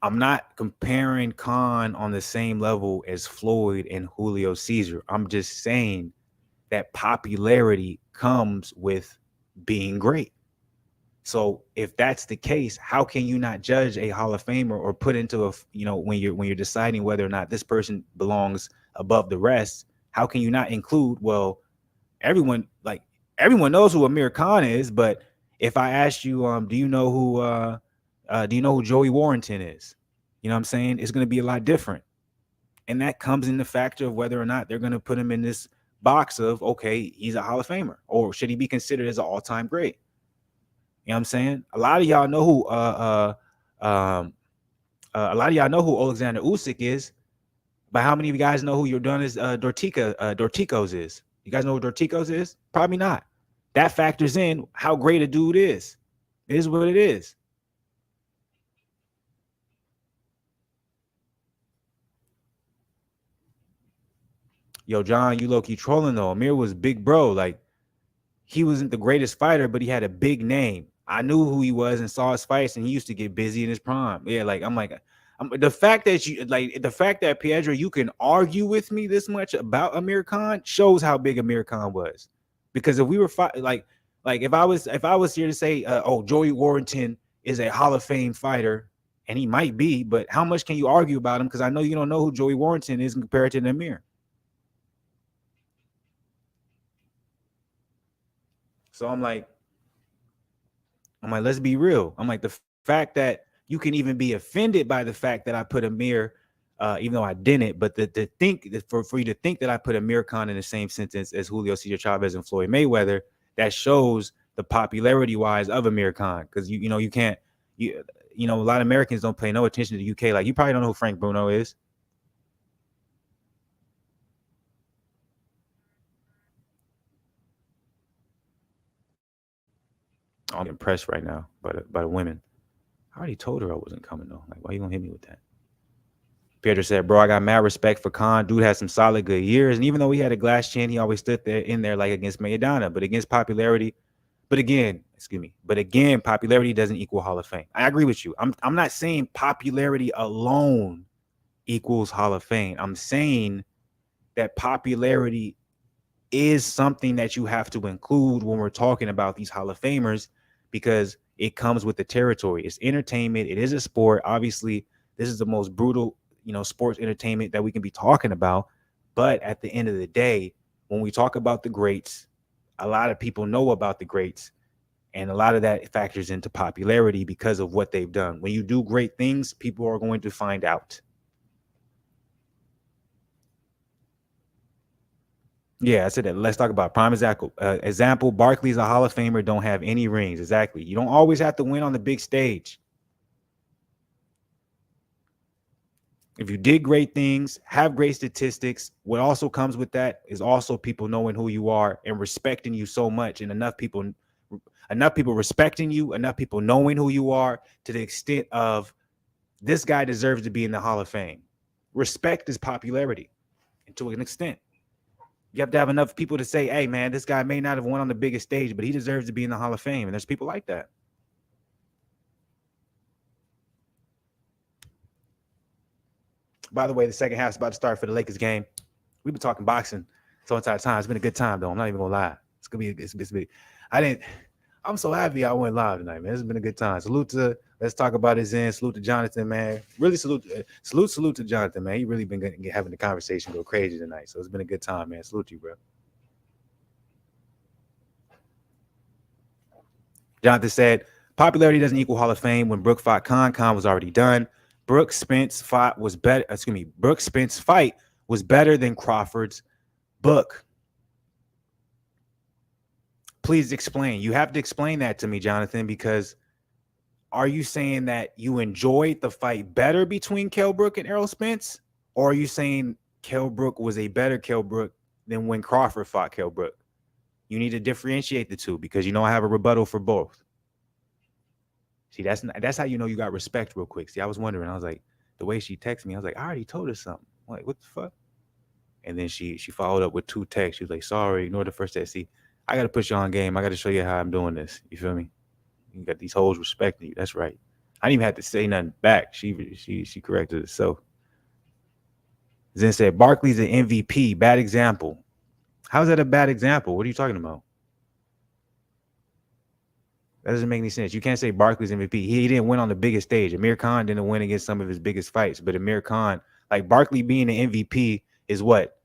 I'm not comparing Khan on the same level as Floyd and Julio Cesar. I'm just saying that popularity comes with being great. So if that's the case, how can you not judge a Hall of Famer or put into when you're deciding whether or not this person belongs above the rest? How can you not include? Well, everyone knows who Amir Khan is, but if I asked you, do you know who Joey Warrington is? You know what I'm saying? It's going to be a lot different, and that comes in the factor of whether or not they're going to put him in this box of okay, he's a Hall of Famer, or should he be considered as an all-time great? You know what I'm saying? A lot of y'all know who Alexander Usyk is, but how many of you guys know who Yordanis Dorticos is? You guys know who Dorticos is? Probably not. That factors in how great a dude is. It is what it is. Yo, John, you low-key trolling though. Amir was big bro. Like, he wasn't the greatest fighter, but he had a big name. I knew who he was and saw his fights, and he used to get busy in his prime. Yeah, like the fact that Pedro, you can argue with me this much about Amir Khan shows how big Amir Khan was. Because if we were if I was here to say, Joey Warrington is a Hall of Fame fighter, and he might be, but how much can you argue about him? Because I know you don't know who Joey Warrington is compared to Amir. So I'm like, let's be real. I'm like, the fact that you can even be offended by the fact that I put Amir, even though I didn't, but for you to think that I put Amir Khan in the same sentence as Julio Cesar Chavez and Floyd Mayweather, that shows the popularity wise of Amir Khan. Because you can't, a lot of Americans don't pay no attention to the UK. Like, you probably don't know who Frank Bruno is. I'm impressed right now by the women. I already told her I wasn't coming though. Like, why you gonna hit me with that? Peter said, bro, I got mad respect for Khan. Dude had some solid good years. And even though he had a glass chin, he always stood there like against Maradona. But against popularity, but again, popularity doesn't equal Hall of Fame. I agree with you. I'm not saying popularity alone equals Hall of Fame. I'm saying that popularity is something that you have to include when we're talking about these Hall of Famers, because it comes with the territory. It's entertainment. It is a sport. Obviously, this is the most brutal, sports entertainment that we can be talking about. But at the end of the day, when we talk about the greats, a lot of people know about the greats, and a lot of that factors into popularity because of what they've done. When you do great things, people are going to find out. Yeah, I said that. Let's talk about prime example. Barkley's a Hall of Famer, don't have any rings. Exactly. You don't always have to win on the big stage. If you did great things, have great statistics, what also comes with that is also people knowing who you are and respecting you so much, and enough people respecting you, enough people knowing who you are, to the extent of this guy deserves to be in the Hall of Fame. Respect is popularity, and to an extent. You have to have enough people to say, hey, man, this guy may not have won on the biggest stage, but he deserves to be in the Hall of Fame. And there's people like that. By the way, the second half's about to start for the Lakers game. We've been talking boxing so entire time. It's been a good time though. I'm not even gonna lie. It's gonna be. It's been. I didn't. I'm so happy I went live tonight, man. It's been a good time. Salute to. Let's talk about his end. Salute to Jonathan, man. Really salute to Jonathan, man. He really been having the conversation go crazy tonight. So it's been a good time, man. Salute you, bro. Jonathan said, popularity doesn't equal Hall of Fame. When Brooke fought Khan was already done. Brooke Spence fight was better. Excuse me. Brooke Spence fight was better than Crawford's book. Please explain. You have to explain that to me, Jonathan, because are you saying that you enjoyed the fight better between Kell Brook and Errol Spence? Or are you saying Kell Brook was a better Kell Brook than when Crawford fought Kell Brook? You need to differentiate the two because I have a rebuttal for both. See, that's how you know you got respect real quick. See, I was wondering. I was like, the way she texted me, I was like, I already told her something. I'm like, what the fuck? And then she followed up with 2 texts. She was like, sorry, ignore the first text. See, I got to put you on game. I got to show you how I'm doing this. You feel me? You got these hoes respecting you. That's right. I didn't even have to say nothing back. She corrected herself. Zen said, Barkley's an MVP. Bad example. How's that a bad example? What are you talking about? That doesn't make any sense. You can't say Barkley's MVP. He didn't win on the biggest stage. Amir Khan didn't win against some of his biggest fights. But Amir Khan, like Barkley being an MVP is what?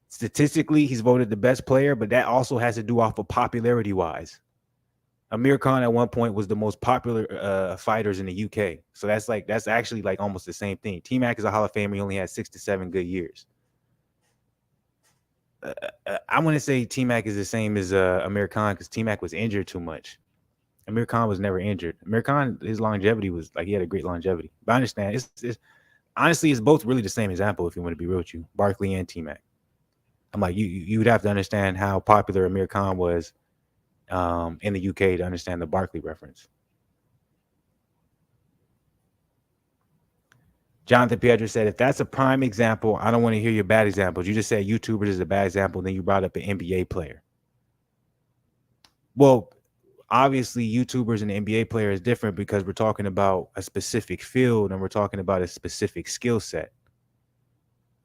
Statistically, he's voted the best player, but that also has to do off of popularity-wise. Amir Khan at one point was the most popular fighters in the UK. So that's actually like almost the same thing. T-Mac is a Hall of Famer. He only had 6 to 7 good years. I want to say T-Mac is the same as Amir Khan because T-Mac was injured too much. Amir Khan was never injured. Amir Khan, his longevity was like he had a great longevity. But I understand. It's honestly, it's both really the same example if you want to be real with you. Barkley and T-Mac. I'm like, you would have to understand how popular Amir Khan was in the UK to understand the Barkley reference. Jonathan Piedra said, if that's a prime example, I don't want to hear your bad examples. You just said YouTubers is a bad example, then you brought up an NBA player. Well, obviously YouTubers and the NBA player is different because we're talking about a specific field and we're talking about a specific skill set.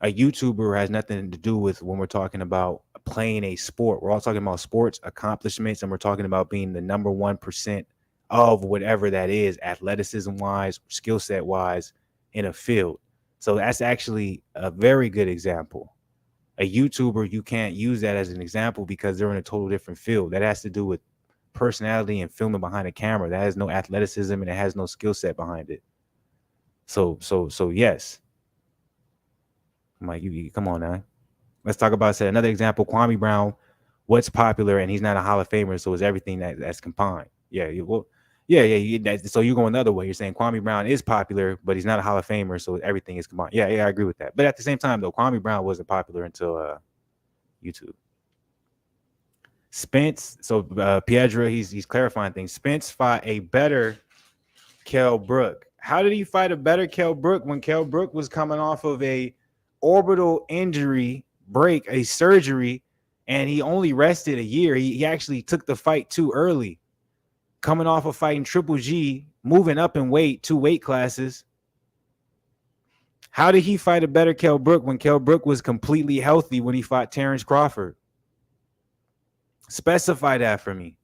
A YouTuber has nothing to do with when we're talking about playing a sport. We're all talking about sports accomplishments, and we're talking about being the number 1% of whatever that is, athleticism-wise, skill set-wise, in a field. So that's actually a very good example. A YouTuber, you can't use that as an example because they're in a total different field. That has to do with personality and filming behind a camera. That has no athleticism and it has no skill set behind it. So yes. I'm like, you come on now. Let's talk about another example. Kwame Brown, what's popular, and he's not a Hall of Famer, so it's everything that's combined. Yeah, so you're going the other way. You're saying Kwame Brown is popular, but he's not a Hall of Famer, so everything is combined. Yeah, I agree with that. But at the same time, though, Kwame Brown wasn't popular until YouTube. Spence, so Piedra, he's clarifying things. Spence fought a better Kell Brook. How did he fight a better Kell Brook when Kell Brook was coming off of a orbital injury break, a surgery, and he only rested a year? He actually took the fight too early, coming off of fighting Triple G, moving up in weight, 2 weight classes. How did he fight a better Kell Brook when Kell Brook was completely healthy when he fought Terrence Crawford? Specify that for me.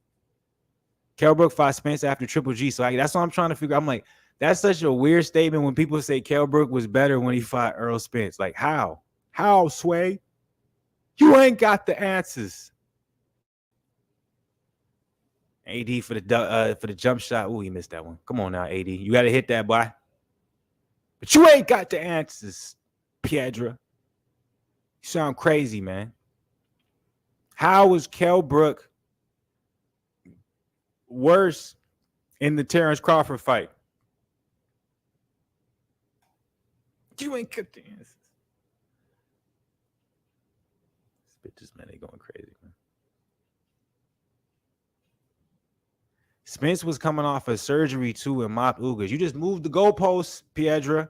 Kell Brook fought Spence after Triple G. So that's what I'm trying to figure out. I'm like, that's such a weird statement when people say Kell Brook was better when he fought Errol Spence. Like, how? How, Sway? You ain't got the answers. AD for the jump shot. Oh, he missed that one. Come on now, AD. You got to hit that, boy. But you ain't got the answers, Piedra. You sound crazy, man. How was Kell Brook worse in the Terrence Crawford fight? You ain't got the answers. Bitches, man, they going crazy, man. Spence was coming off a surgery too in Mop Ugas. You just moved the goalposts, Piedra.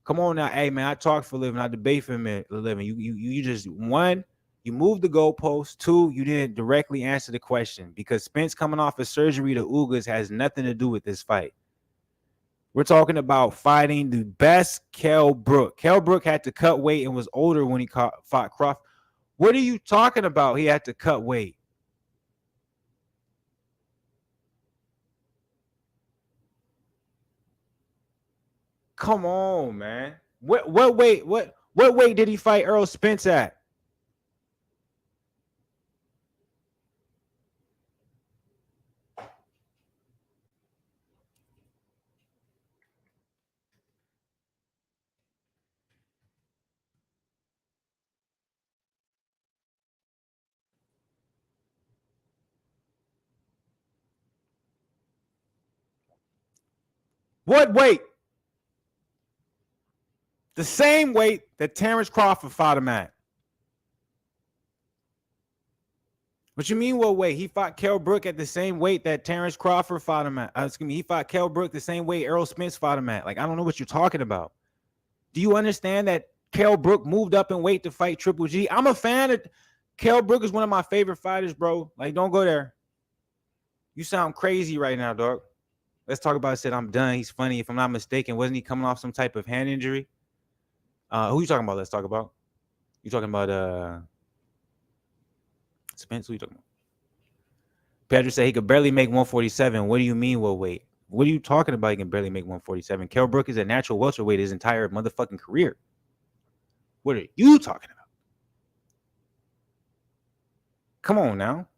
Come on now. Hey, man, I talk for a living. I debate for a living. You just, 1, you moved the goalposts. 2, you didn't directly answer the question because Spence coming off a surgery to Ugas has nothing to do with this fight. We're talking about fighting the best Kell Brook. Kell Brook had to cut weight and was older when he fought Crawford. What are you talking about? He had to cut weight. Come on, man. What weight did he fight Errol Spence at? What weight? The same weight that Terrence Crawford fought him at. What you mean, what weight? He fought Kell Brook at the same weight that Terrence Crawford fought him at. Excuse me, he fought Kell Brook the same way Errol Spence fought him at. Like, I don't know what you're talking about. Do you understand that Kell Brook moved up in weight to fight Triple G? I'm a fan of Kell Brook is one of my favorite fighters, bro. Like, don't go there. You sound crazy right now, dog. Let's talk about it. Said I'm done. He's funny. If I'm not mistaken, wasn't he coming off some type of hand injury? Who you talking about? Let's talk about. You talking about Spence? Who you talking about? Pedro said he could barely make 147. What do you mean, what weight? What are you talking about? He can barely make 147. Kell Brook is a natural welterweight his entire motherfucking career. What are you talking about? Come on now.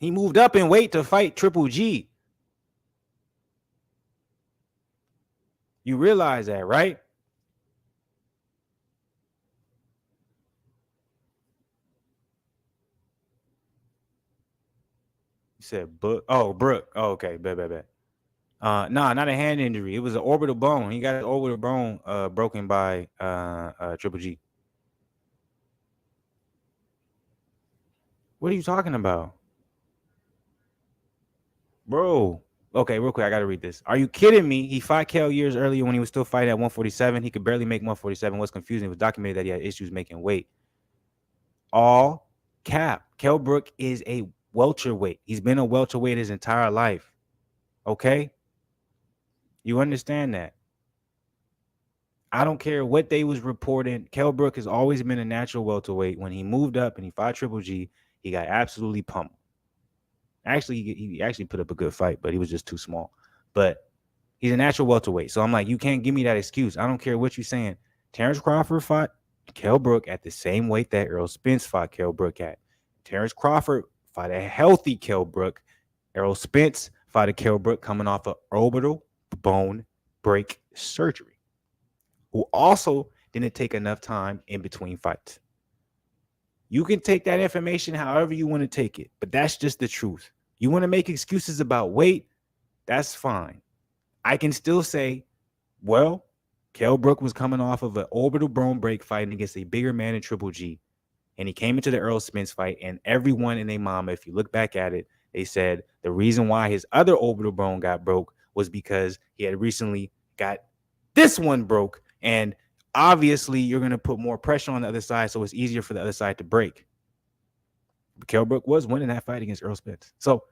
He moved up in weight to fight Triple G. You realize that, right? You said Brook. Oh, Brook. Oh, okay. Bet. Nah, not a hand injury. It was an orbital bone. He got an orbital bone broken by Triple G. What are you talking about? Bro. Okay, real quick, I gotta read this. Are you kidding me? He fought Kell years earlier when he was still fighting at 147. He could barely make 147. What's confusing? It was documented that he had issues making weight. All cap. Kell Brook is a welterweight. He's been a welterweight his entire life. Okay? You understand that? I don't care what they was reporting. Kell Brook has always been a natural welterweight. When he moved up and he fought Triple G, he got absolutely pummeled. Actually, he actually put up a good fight, but he was just too small. But he's a natural welterweight. So I'm like, you can't give me that excuse. I don't care what you're saying. Terrence Crawford fought Kell Brook at the same weight that Errol Spence fought Kell Brook at. Terrence Crawford fought a healthy Kell Brook. Errol Spence fought a Kell Brook coming off of orbital bone break surgery, who also didn't take enough time in between fights. You can take that information however you want to take it, but that's just the truth. You want to make excuses about weight, that's fine. I can still say, well, Kell Brook was coming off of an orbital bone break fighting against a bigger man in Triple G, and he came into the Errol Spence fight, and everyone and their mama, if you look back at it, they said the reason why his other orbital bone got broke was because he had recently got this one broke, and obviously you're going to put more pressure on the other side, so it's easier for the other side to break. But Kell Brook was winning that fight against Errol Spence. So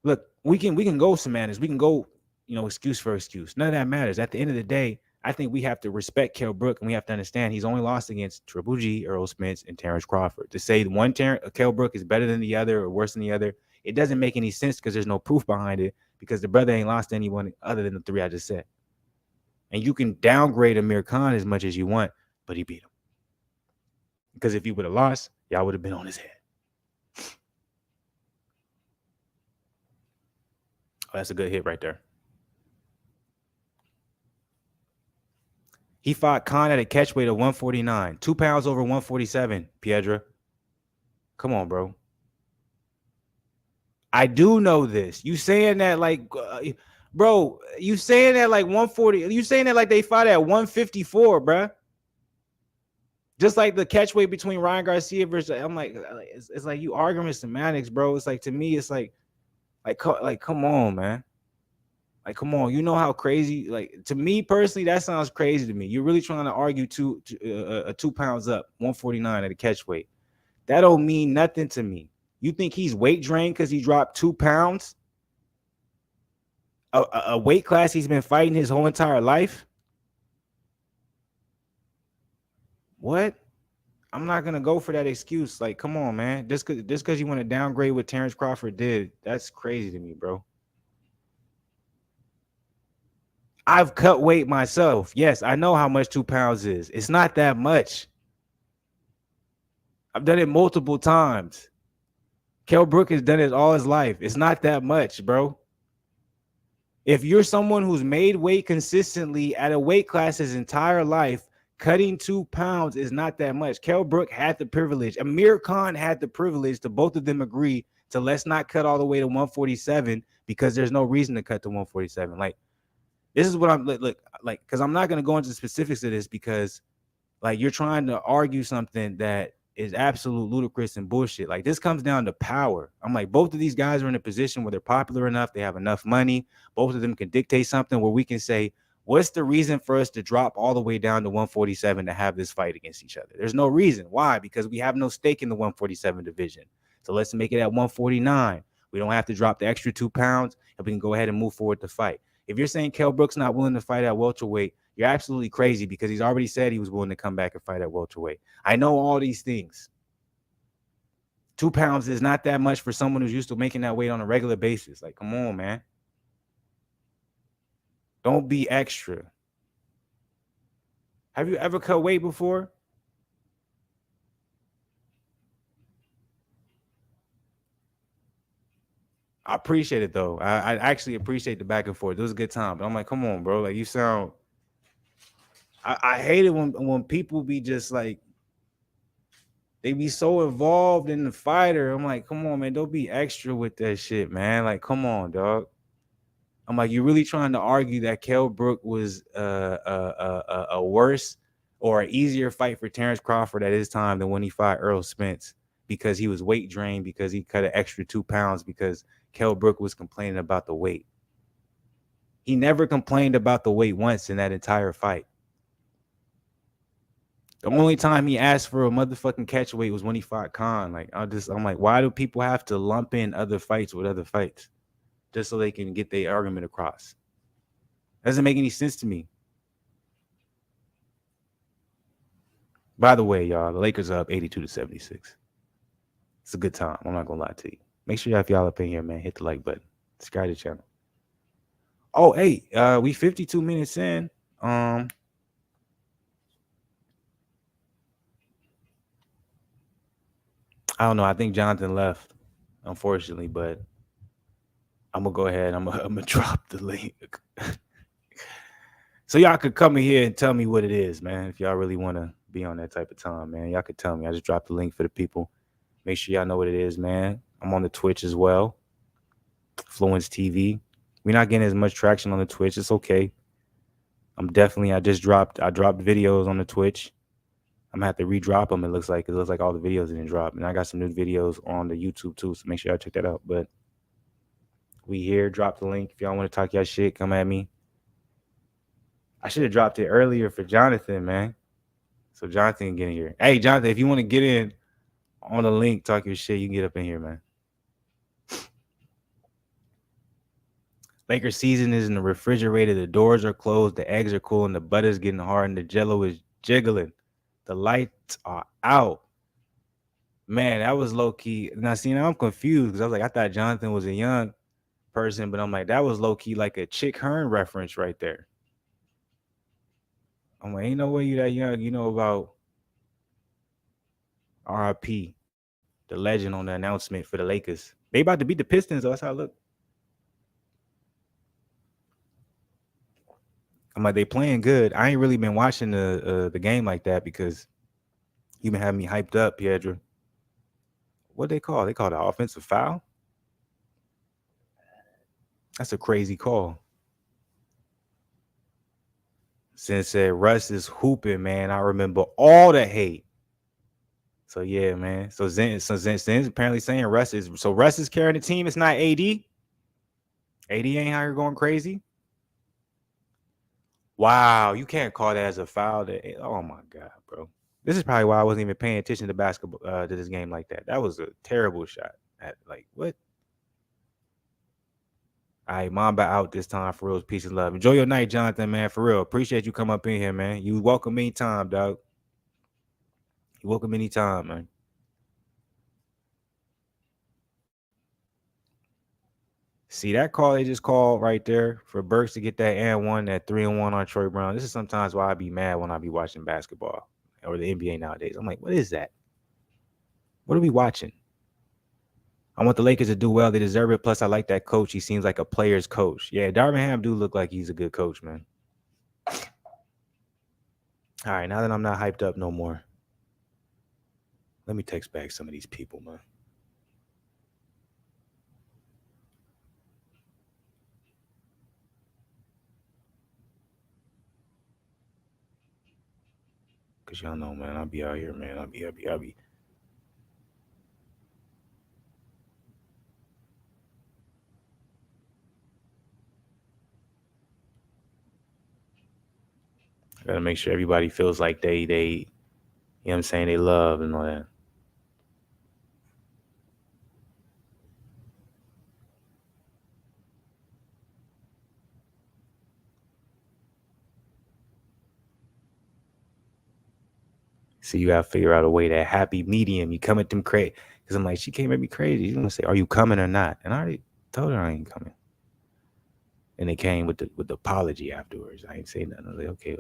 look, we can go semantics. We can go, excuse for excuse. None of that matters. At the end of the day, I think we have to respect Kell Brook, and we have to understand he's only lost against Triple G, Errol Spence, and Terrence Crawford. To say one Kell Brook is better than the other or worse than the other, it doesn't make any sense because there's no proof behind it, because the brother ain't lost to anyone other than the three I just said. And you can downgrade Amir Khan as much as you want, but he beat him. Because if he would have lost, y'all would have been on his head. Oh, that's a good hit right there. He fought Khan at a catch weight of 149, 2 pounds over 147, Piedra. Come on, bro. I do know this. You saying that like, bro, you saying that like 140, you saying that like they fought at 154, bro. Just like the catch weight between Ryan Garcia versus, I'm like, it's like you arguing semantics, bro. It's like, to me, it's like, come on, man. Like, come on. You know how crazy, like, to me personally, that sounds crazy to me. You're really trying to argue 2 pounds up, 149 at a catch weight. That don't mean nothing to me. You think he's weight drained because he dropped 2 pounds? a weight class he's been fighting his whole entire life? What? I'm not gonna go for that excuse. Like, come on, man. Just cause you want to downgrade what Terrence Crawford did, that's crazy to me, bro. I've cut weight myself. Yes, I know how much 2 pounds is. It's not that much. I've done it multiple times. Kell Brook has done it all his life. It's not that much, bro. If you're someone who's made weight consistently at a weight class his entire life, cutting 2 pounds is not that much. Kell Brook had the privilege. Amir Khan had the privilege to both of them agree to let's not cut all the way to 147 because there's no reason to cut to 147. Like, this is what I'm look like, because I'm not going to go into specifics of this because like you're trying to argue something that is absolute ludicrous and bullshit. Like, this comes down to power. I'm like, both of these guys are in a position where they're popular enough, they have enough money, both of them can dictate something where we can say, what's the reason for us to drop all the way down to 147 to have this fight against each other? There's no reason. Why? Because we have no stake in the 147 division. So let's make it at 149. We don't have to drop the extra 2 pounds, and we can go ahead and move forward to fight. If you're saying Kell Brook's not willing to fight at welterweight, you're absolutely crazy because he's already said he was willing to come back and fight at welterweight. I know all these things. 2 pounds is not that much for someone who's used to making that weight on a regular basis. Like, come on, man. Don't be extra. Have you ever cut weight before? I appreciate it, though. I actually appreciate the back and forth. It was a good time. But I'm like, come on, bro. Like, you sound... I hate it when people be just like, they be so involved in the fighter. I'm like, come on, man, don't be extra with that shit, man. Like, come on, dog. I'm like, you're really trying to argue that Kell Brook was a worse or an easier fight for Terrence Crawford at his time than when he fought Errol Spence because he was weight drained, because he cut an extra 2 pounds, because Kell Brook was complaining about the weight. He never complained about the weight once in that entire fight. The only time he asked for a motherfucking catch weight was when he fought Khan. Like, I'm like, why do people have to lump in other fights with other fights just so they can get their argument across? Doesn't make any sense to me. By the way, y'all, the Lakers are up 82-76. It's a good time. I'm not gonna lie to you. Make sure if y'all up in here, man, hit the like button. Subscribe to the channel. Oh, hey, we 52 minutes in. I don't know. I think Jonathan left, unfortunately, but I'm gonna go ahead. I'm gonna drop the link. So y'all could come in here and tell me what it is, man. If y'all really want to be on that type of time, man, y'all could tell me. I just dropped the link for the people. Make sure y'all know what it is, man. I'm on the Twitch as well. Fluence TV. We're not getting as much traction on the Twitch. It's okay. I dropped videos on the Twitch. I'm gonna have to redrop them. It looks like all the videos didn't drop, and I got some new videos on the YouTube too. So make sure y'all check that out. But we here. Drop the link if y'all want to talk y'all shit. Come at me. I should have dropped it earlier for Jonathan, man. So Jonathan can get in here. Hey, Jonathan, if you want to get in on the link, talk your shit, you can get up in here, man. Lakers season is in the refrigerator. The doors are closed. The eggs are cool, and the butter's getting hard, and the jello is jiggling. The lights are out. Man, that was low key. Now, see, now I'm confused because I was like, I thought Jonathan was a young person, but I'm like, that was low key like a Chick Hearn reference right there. I'm like, ain't no way you that young. You know about RIP, the legend on the announcement for the Lakers. They about to beat the Pistons, though. That's how it look. I'm like, they playing good. I ain't really been watching the game like that because you been having me hyped up, Piedra. What they call? They call it an offensive foul? That's a crazy call. Since Russ is hooping, man, I remember all the hate. So yeah, man. So Zen's apparently saying Russ is carrying the team. It's not AD. AD ain't out here going crazy. Wow, you can't call that as a foul. Oh my god, bro. This is probably why I wasn't even paying attention to basketball to this game like that. That was a terrible shot. Like what? All right, Mamba out this time. For real, peace and love. Enjoy your night, Jonathan, man. For real, appreciate you come up in here, man. You welcome anytime, dog. You welcome anytime, man. See that call they just called right there for Burks to get that and one, that 3-1 on Troy Brown. This is sometimes why I be mad when I be watching basketball or the NBA nowadays. I'm like, what is that? What are we watching? I want the Lakers to do well. They deserve it. Plus, I like that coach. He seems like a player's coach. Yeah, Darvin Ham do look like he's a good coach, man. All right, now that I'm not hyped up no more, let me text back some of these people, man. Cause y'all know, man, I'll be out here, man. I'll be. I gotta make sure everybody feels like they, you know what I'm saying, they love and all that. So you gotta figure out a way, that happy medium. You come at them crazy. Cause I'm like, she came at me crazy. You gonna say, are you coming or not? And I already told her I ain't coming. And they came with the apology afterwards. I ain't say nothing. I was like, okay.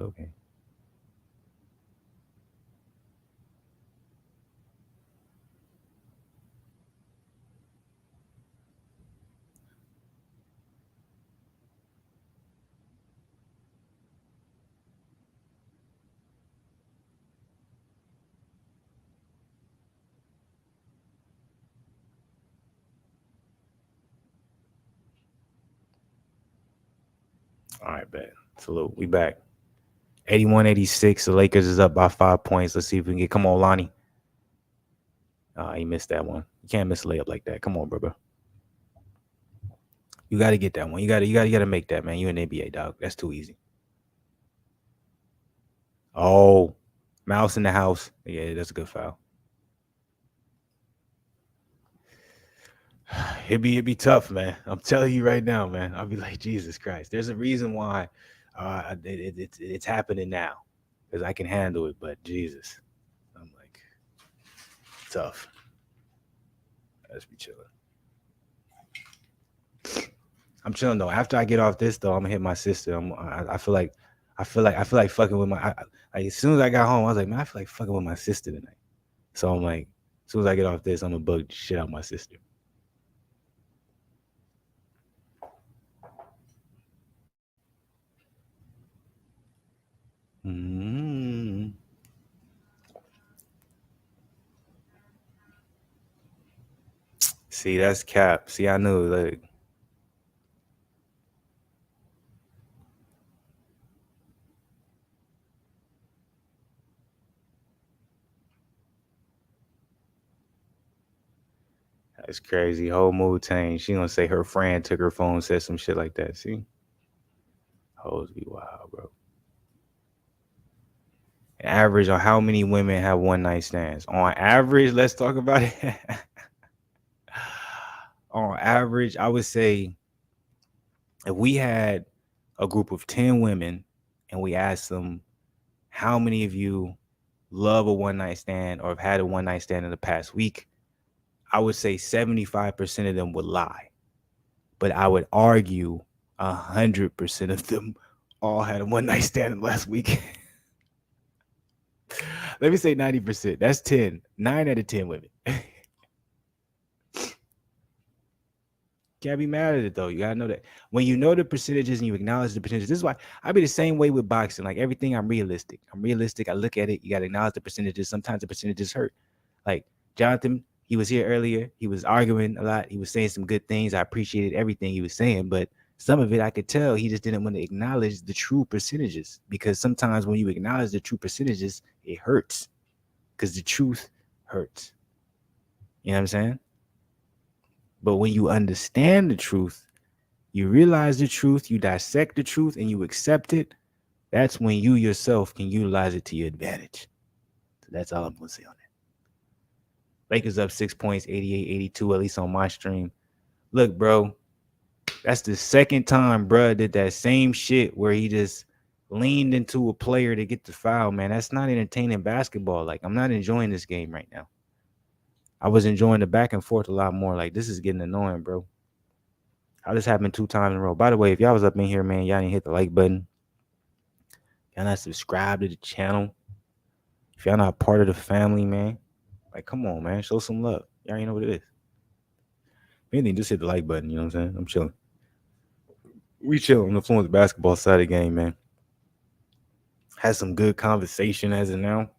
All right, bet. Salute. We back. 81-86. The Lakers is up by 5 points. Let's see if we can get. Come on, Lonnie. He missed that one. You can't miss a layup like that. Come on, bro. You got to get that one. You got to make that, man. You in the NBA, dog. That's too easy. Oh, Mouse in the house. Yeah, that's a good foul. It'd be tough, man. I'm telling you right now, man. I'll be like, Jesus Christ. There's a reason why it's happening now, because I can handle it. But Jesus, I'm like, tough. Let's be chilling. I'm chilling though. After I get off this though, I'm gonna hit my sister. I feel like fucking with like as soon as I got home, I was like, man, I feel like fucking with my sister tonight. So I'm like, as soon as I get off this, I'm gonna bug the shit out of my sister. Mm-hmm. See, that's cap. See, I knew like that's crazy. Whole mood change. She gonna say her friend took her phone, said some shit like that. See, hoes be wild, bro. Average on how many women have one night stands? On average, let's talk about it. On average, I would say if we had a group of 10 women and we asked them, how many of you love a one night stand or have had a one night stand in the past week, I would say 75% of them would lie. But I would argue 100% of them all had a one night stand last week. Let me say 90%. That's 10. 9 out of 10 women. Can't be mad at it though. You gotta know that when you know the percentages and you acknowledge the percentages. This is why I be the same way with boxing. Like everything, I'm realistic. I look at it. You gotta acknowledge the percentages. Sometimes the percentages hurt. Like Jonathan, he was here earlier. He was arguing a lot. He was saying some good things. I appreciated everything he was saying, but some of it I could tell he just didn't want to acknowledge the true percentages, because sometimes when you acknowledge the true percentages, it hurts because the truth hurts. You know what I'm saying? But when you understand the truth, you realize the truth, you dissect the truth, and you accept it, that's when you yourself can utilize it to your advantage. So that's all I'm going to say on that. Lakers up 6 points, 88-82, at least on my stream. Look, bro, That's the second time bruh did that same shit where he just leaned into a player to get the foul, man. That's not entertaining basketball. Like, I'm not enjoying this game right now. I was enjoying the back and forth a lot more. Like, this is getting annoying, bro. How this happened 2 times in a row. By the way, if y'all was up in here, man, y'all didn't hit the like button. Y'all not subscribed to the channel. If y'all not part of the family, man, like, come on, man, show some love. Y'all ain't know what it is. If anything, just hit the like button. You know what I'm saying? I'm chilling. We chill on the Fluence basketball side of the game, man. Had some good conversation as of now.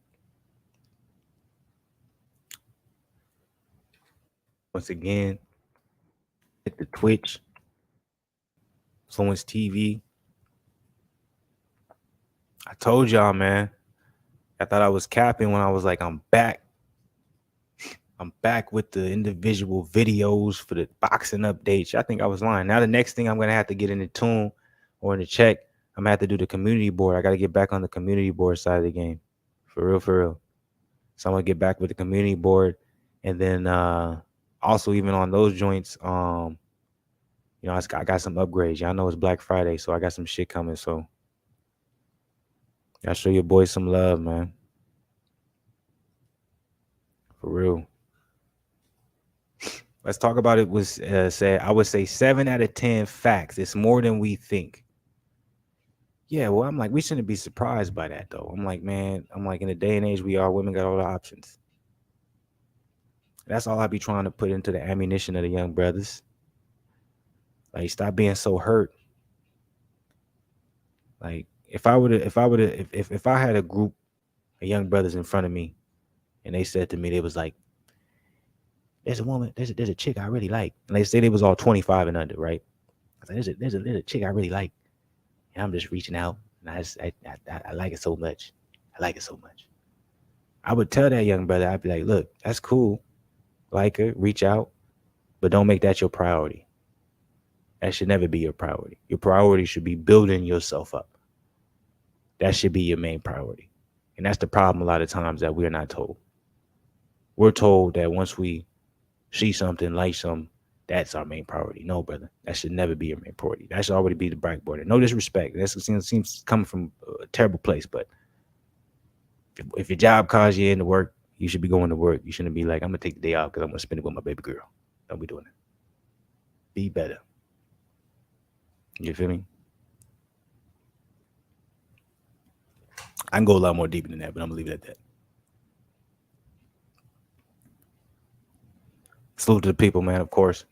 Once again, hit the Twitch, Fluence TV. I told y'all, man. I thought I was capping when I was like, I'm back. I'm back with the individual videos for the boxing updates. I think I was lying. Now the next thing I'm gonna have to get in the tune or in the check, I'm gonna have to do the community board. I gotta get back on the community board side of the game. For real, for real. So I'm gonna get back with the community board. And then also even on those joints, you know, I got some upgrades. Y'all know it's Black Friday, so I got some shit coming. So y'all show your boys some love, man. For real. Let's talk about it. Was said, I would say 7 out of 10 facts. It's more than we think. Yeah, well, I'm like, we shouldn't be surprised by that, though. I'm like, man, I'm like, in the day and age we are, women got all the options. That's all I be trying to put into the ammunition of the young brothers. Like, stop being so hurt. Like, if I had a group of young brothers in front of me, and they said to me, they was like, there's a woman, there's a chick I really like, and they said it was all 25 and under, right? I was like, there's a chick I really like, and I'm just reaching out, and I like it so much. I like it so much. I would tell that young brother, I'd be like, look, that's cool, like her, reach out, but don't make that your priority. That should never be your priority. Your priority should be building yourself up. That should be your main priority. And that's the problem a lot of times that we're not told. We're told that once we see something, like something, that's our main priority. No, brother. That should never be your main priority. That should already be the backboard. No disrespect. That seems coming from a terrible place. But if your job calls you into work, you should be going to work. You shouldn't be like, I'm going to take the day off because I'm going to spend it with my baby girl. Don't be doing that. Be better. You feel me? I can go a lot more deeper than that, but I'm going to leave it at that. Salute to the people, man, of course.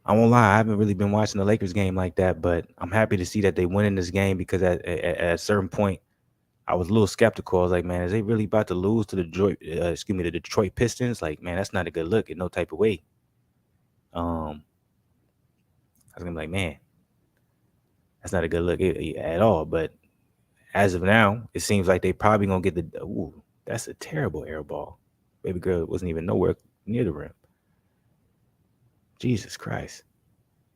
I won't lie, I haven't really been watching the Lakers game like that, but I'm happy to see that they win in this game because at a certain point, I was a little skeptical. I was like, man, is they really about to lose to the Detroit Pistons? Like, man, that's not a good look in no type of way. I was gonna be like, man, that's not a good look at all. But as of now, it seems like they probably gonna get the. Ooh, that's a terrible air ball. Baby girl wasn't even nowhere near the rim. Jesus Christ.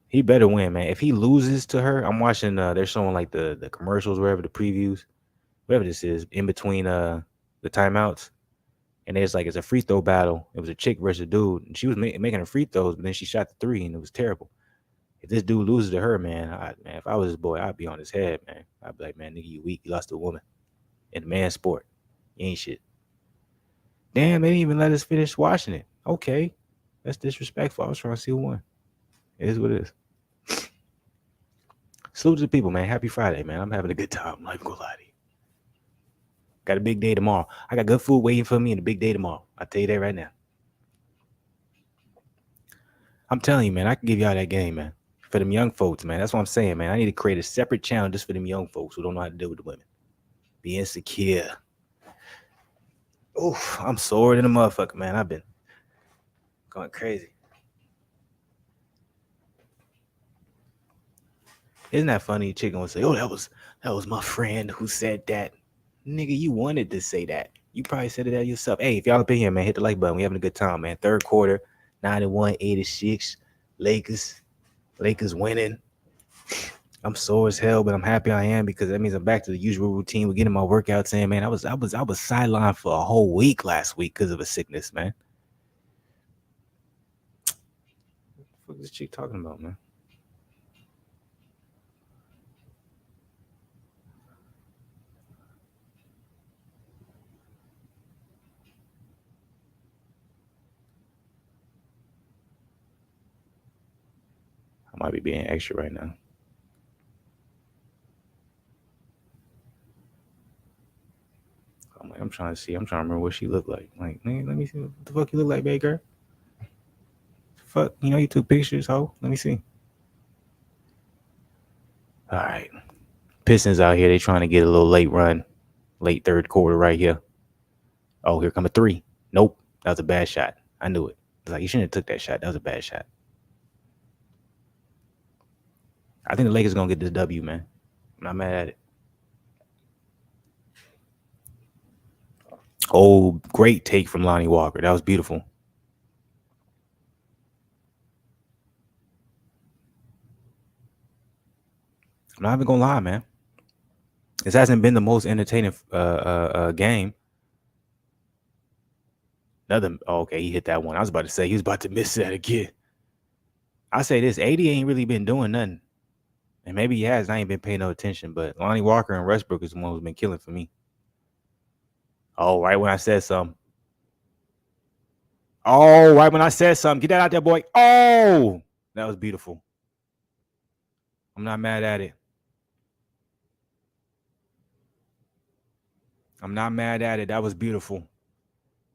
He better win, man. If he loses to her, I'm watching. They're showing like the commercials, wherever the previews, whatever this is, in between the timeouts, and it's like it's a free throw battle. It was a chick versus a dude, and she was making her free throws, but then she shot the 3, and it was terrible. If this dude loses to her, man, man, if I was his boy, I'd be on his head, man. I'd be like, man, nigga, you weak. You lost to a woman in a man's sport. You ain't shit. Damn, they didn't even let us finish watching it. Okay, that's disrespectful. I was trying to see who won. It is what it is. Salute to the people, man. Happy Friday, man. I'm having a good time. I'm not even gonna lie to you. Got a big day tomorrow. I got good food waiting for me and a big day tomorrow. I'll tell you that right now. I'm telling you, man, I can give y'all that game, man. For them young folks, man. That's what I'm saying, man. I need to create a separate channel just for them young folks who don't know how to deal with the women. Be insecure. Oof, I'm sore than a motherfucker, man. I've been going crazy. Isn't that funny? Chicken would say, "Oh, that was my friend who said that." Nigga, you wanted to say that. You probably said it out yourself. Hey, if y'all up in here, man, hit the like button. We having a good time, man. Third quarter, 91-86. Lakers winning. I'm sore as hell, but I'm happy I am because that means I'm back to the usual routine. We're getting my workouts in, man. I was sidelined for a whole week last week because of a sickness, man. What the fuck this chick talking about, man? I might be being extra right now. I'm trying to see. I'm trying to remember what she looked like. Like, man, let me see what the fuck you look like, baby girl. Fuck, you took pictures, ho. Let me see. All right. Pistons out here. They trying to get a little late run, late third quarter right here. Oh, here come a three. Nope, that was a bad shot. I knew it. It's like you shouldn't have took that shot. That was a bad shot. I think the Lakers gonna get this W, man. I'm not mad at it. Oh, great take from Lonnie Walker. That was beautiful. I'm not even gonna lie, man. This hasn't been the most entertaining game. Okay, he hit that one. I was about to say he was about to miss that again. I say this, 80 ain't really been doing nothing. And maybe he has. I ain't been paying no attention. But Lonnie Walker and Westbrook is the one who's been killing for me. Oh, right when I said something. Oh, right when I said something. Get that out there, boy. Oh, that was beautiful. I'm not mad at it. I'm not mad at it. That was beautiful.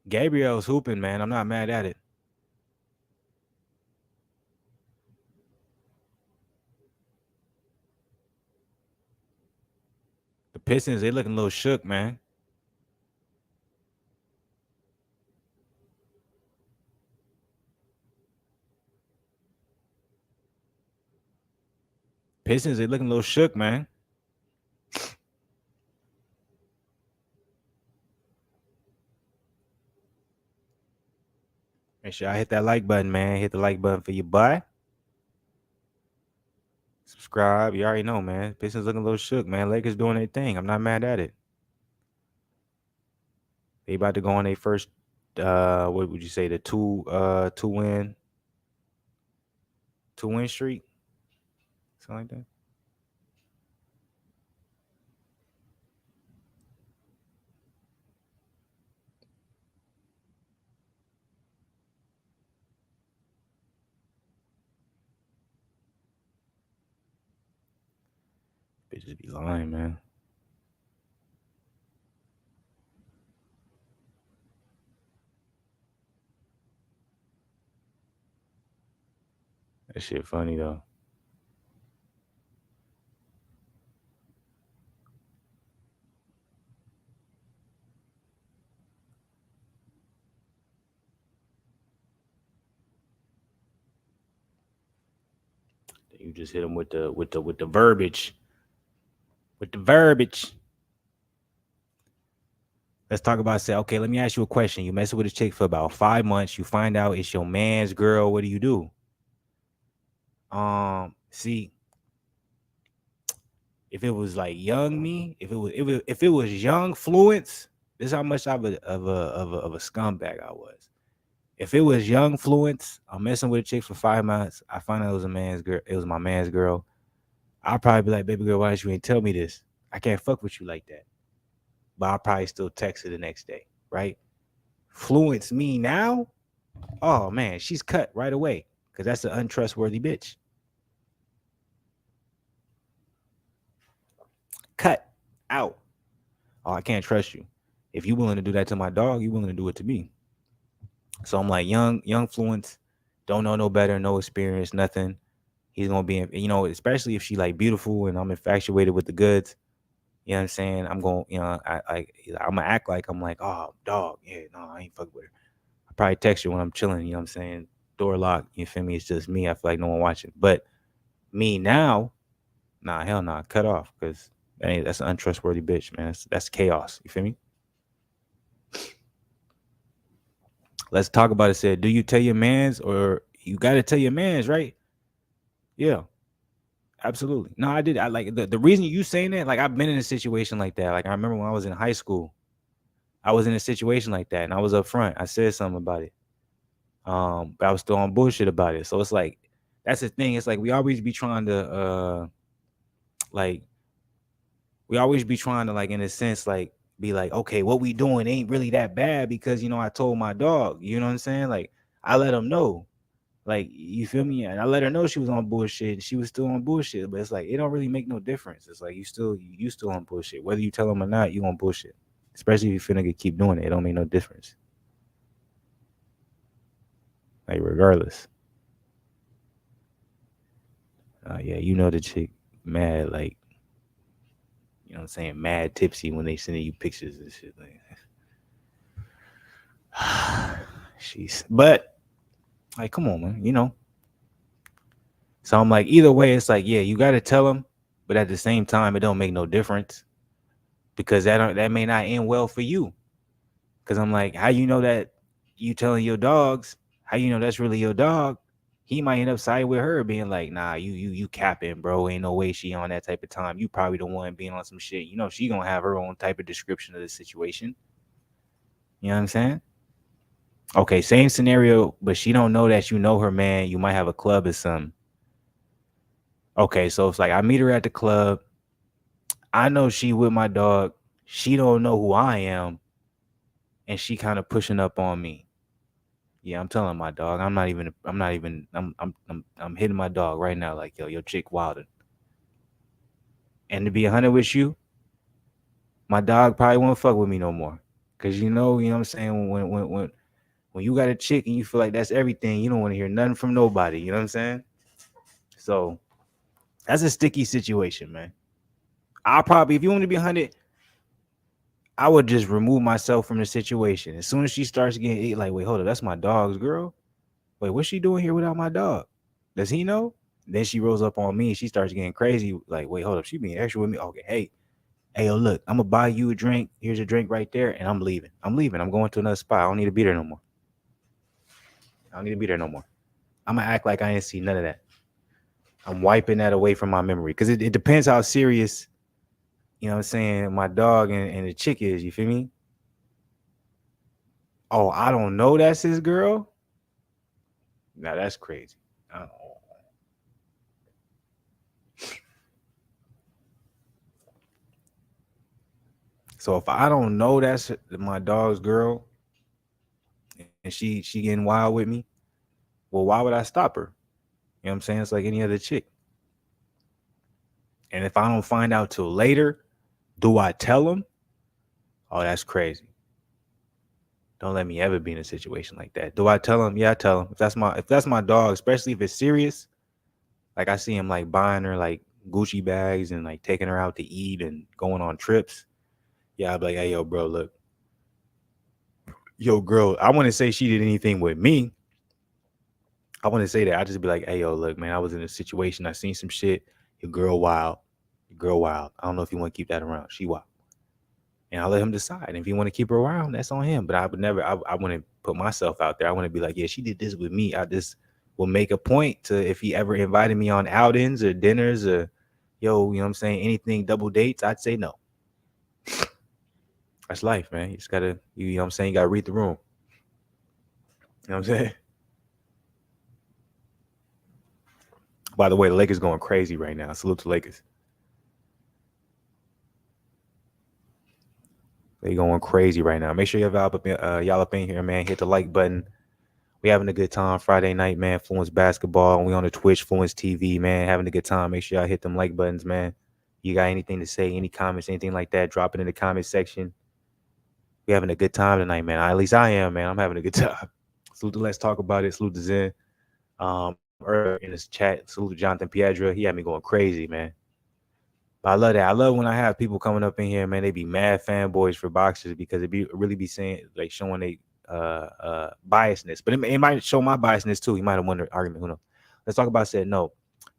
Gabriel's hooping, man. I'm not mad at it. The Pistons, they looking a little shook, man. Pistons, they looking a little shook, man. Make sure I hit that like button, man. Hit the like button for your boy. Subscribe. You already know, man. Pistons looking a little shook, man. Lakers doing their thing. I'm not mad at it. They about to go on their first what would you say, the two win streak? Something like that. Bitches be lying, man. That shit funny though. You just hit them with the verbiage. With the verbiage. Let's talk about say, okay, let me ask you a question. You mess with a chick for about 5 months, you find out it's your man's girl. What do you do? See, if it was like young me, if it was young Fluence, this is how much of a scumbag I was. If it was young Fluence, I'm messing with a chick for 5 months. I find out it was a man's girl. It was my man's girl. I'll probably be like, baby girl, why didn't you ain't tell me this? I can't fuck with you like that. But I'll probably still text her the next day, right? Fluence me now? Oh man, she's cut right away because that's an untrustworthy bitch. Cut out. Oh, I can't trust you. If you willing to do that to my dog, you willing to do it to me. So I'm like, young Fluence, don't know no better, no experience, nothing. He's gonna be, especially if she like beautiful and I'm infatuated with the goods. You know what I'm saying? I'm going, I'm gonna act like I'm like, oh, dog, yeah, no, I ain't fuck with her. I probably text her when I'm chilling. You know what I'm saying? Door locked. You feel me? It's just me. I feel like no one watching. But me now, nah, hell nah, cut off because that's an untrustworthy bitch, man. That's chaos. You feel me? Let's talk about it. Said, do you tell your mans or you got to tell your mans, right? Yeah, absolutely. No, I did. I like the reason you saying that. Like I've been in a situation like that. Like I remember when I was in high school, I was in a situation like that, and I was up front. I said something about it. But I was still on bullshit about it. So it's like that's the thing. It's like we always be trying to like we always be trying to like in a sense like be like, okay, what we doing ain't really that bad because I told my dog, you know what I'm saying? Like I let him know. Like you feel me? And I let her know she was on bullshit and she was still on bullshit. But it's like it don't really make no difference. It's like you still on bullshit. Whether you tell them or not, you on bullshit. Especially if you finna keep doing it. It don't make no difference. Like regardless. Yeah, the chick mad, like, you know what I'm saying, mad tipsy when they sending you pictures and shit. Like but like, come on, man. So I'm like, either way, it's like, yeah, you gotta tell them, but at the same time, it don't make no difference because that may not end well for you. Cause I'm like, how you know that you telling your dogs? How you know that's really your dog? He might end up siding with her, being like, nah, you capping, bro. Ain't no way she on that type of time. You probably the one being on some shit. She gonna have her own type of description of the situation. You know what I'm saying? Okay, same scenario, but she don't know that you know her, man. You might have a club or something. Okay, so it's like I meet her at the club. I know she with my dog. She don't know who I am, and she kind of pushing up on me. Yeah, I'm telling my dog. I'm hitting my dog right now. Like, yo, your chick wildin'. And to be 100 with you, my dog probably won't fuck with me no more. Cause you know what I'm saying. When you got a chick and you feel like that's everything, you don't want to hear nothing from nobody. You know what I'm saying? So that's a sticky situation, man. I'll probably, if you want to be 100, I would just remove myself from the situation. As soon as she starts getting like, wait, hold up, that's my dog's girl. Wait, what's she doing here without my dog? Does he know? Then she rolls up on me and she starts getting crazy. Like, wait, hold up, she being extra with me. Okay, hey, yo, look, I'm gonna buy you a drink. Here's a drink right there, and I'm leaving. I'm going to another spot. I don't need to be there no more. I'm gonna act like I ain't see none of that. I'm wiping that away from my memory because it depends how serious, you know what I'm saying, my dog and the chick is. You feel me? Oh, I don't know that's his girl. Now that's crazy. So if I don't know that's my dog's girl and she getting wild with me, well, why would I stop her? You know what I'm saying? It's like any other chick. And if I don't find out till later, do I tell him? Oh, that's crazy. Don't let me ever be in a situation like that. Do I tell him? Yeah, I tell him. If that's my dog, especially if it's serious, like I see him like buying her like Gucci bags and like taking her out to eat and going on trips. Yeah, I'd be like, hey, yo, bro, look. Yo, girl, I wouldn't say she did anything with me. I wouldn't say that. I'd just be like, hey, yo, look, man, I was in a situation. I seen some shit. Your girl wild. Your girl wild. I don't know if you want to keep that around. She wild. And I'll let him decide. And if he want to keep her around, that's on him. But I would never, I wouldn't put myself out there. I wouldn't be like, yeah, she did this with me. I just will make a point to, if he ever invited me on outings or dinners or, yo, you know what I'm saying, anything, double dates, I'd say no. That's life, man. You just gotta, you know what I'm saying, you gotta read the room. You know what I'm saying? By the way, the Lakers going crazy right now. Salute to Lakers. They going crazy right now. Make sure y'all up in here, man. Hit the like button. We having a good time Friday night, man. Fluence basketball. We on the Twitch, Fluence TV, man. Having a good time. Make sure y'all hit them like buttons, man. You got anything to say, any comments, anything like that, drop it in the comment section. We having a good time tonight, man. At least I am, man. I'm having a good time. Salute to Let's Talk About It. Salute to Zen. Earlier in this chat, salute to Jonathan Piedra. He had me going crazy, man. But I love that. I love when I have people coming up in here, man. They be mad fanboys for boxers because it really be saying, like, showing they biasness. But it might show my biasness too. You might have won the argument. Who knows? Let's Talk About said no.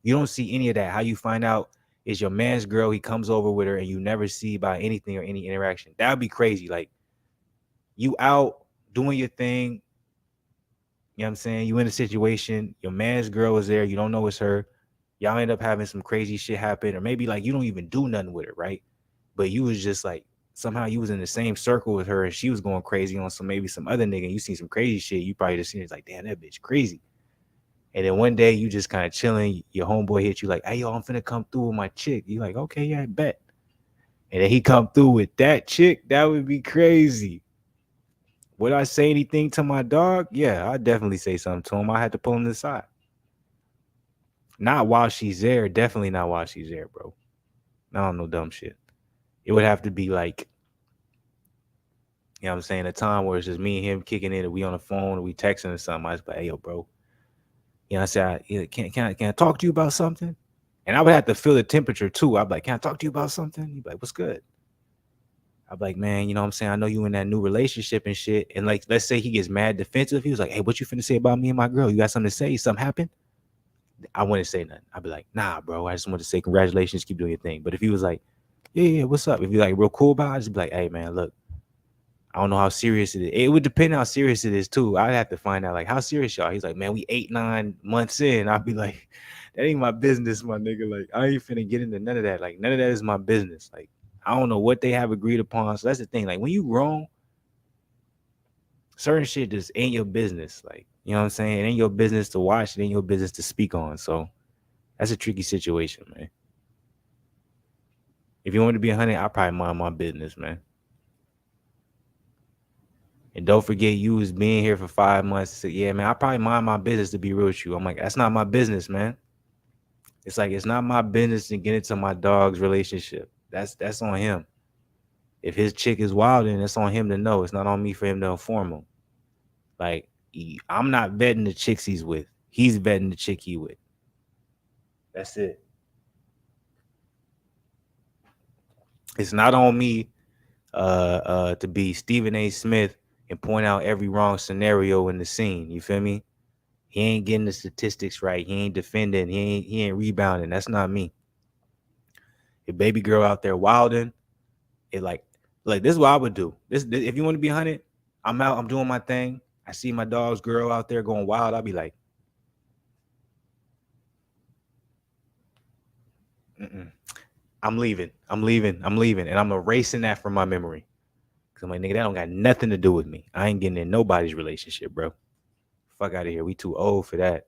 You don't see any of that. How you find out is your man's girl. He comes over with her and you never see by anything or any interaction. That would be crazy. Like, you out doing your thing. You know what I'm saying? You in a situation. Your man's girl is there. You don't know it's her. Y'all end up having some crazy shit happen, or maybe like you don't even do nothing with her, right? But you was just like, somehow you was in the same circle with her and she was going crazy on maybe some other nigga and you seen some crazy shit. You probably just seen it like, damn, that bitch crazy. And then one day you just kind of chilling, your homeboy hit you like, hey yo, I'm finna come through with my chick. You like, okay, yeah, I bet. And then he come through with that chick, that would be crazy. Would I say anything to my dog? Yeah, I'd definitely say something to him. I had to pull him to the side. Not while she's there. Definitely not while she's there, bro. No, no dumb shit. It would have to be like, you know what I'm saying, a time where it's just me and him kicking it, and we on the phone, or we texting or something. I was like, hey, yo, bro. You know, I said, can I talk to you about something? And I would have to feel the temperature too. I'd be like, can I talk to you about something? He'd be like, what's good? I'd be like, man, you know what I'm saying? I know you in that new relationship and shit. And like, let's say he gets mad defensive. He was like, hey, what you finna say about me and my girl? You got something to say? Something happened? I wouldn't say nothing. I'd be like, nah, bro. I just want to say congratulations. Keep doing your thing. But if he was like, yeah, what's up? If you like real cool about it, I'd just be like, hey, man, look, I don't know how serious it is. It would depend how serious it is too. I'd have to find out like how serious y'all. He's like, man, we 8-9 months in. I'd be like, that ain't my business, my nigga. Like, I ain't finna get into none of that. Like, none of that is my business. Like, I don't know what they have agreed upon. So that's the thing. Like, when you grown, certain shit just ain't your business. Like, you know what I'm saying? It ain't your business to watch. It ain't your business to speak on. So that's a tricky situation, man. If you want to be 100, I probably mind my business, man. And don't forget, you was being here for 5 months. So, yeah, man, I probably mind my business to be real with you. I'm like, that's not my business, man. It's like, it's not my business to get into my dog's relationship. That's on him. If his chick is wild, then it's on him to know. It's not on me for him to inform him. Like, I'm not vetting the chicks he's with. He's vetting the chick he with. That's it. It's not on me to be Stephen A. Smith and point out every wrong scenario in the scene. You feel me? He ain't getting the statistics right. He ain't defending. He ain't rebounding. That's not me. If baby girl out there wilding, it like this is what I would do. This if you want to be 100, I'm out. I'm doing my thing. I see my dog's girl out there going wild. I'll be like, mm-mm. I'm leaving. I'm leaving. I'm leaving, and I'm erasing that from my memory. Cause I'm like, nigga, that don't got nothing to do with me. I ain't getting in nobody's relationship, bro. Fuck out of here. We too old for that.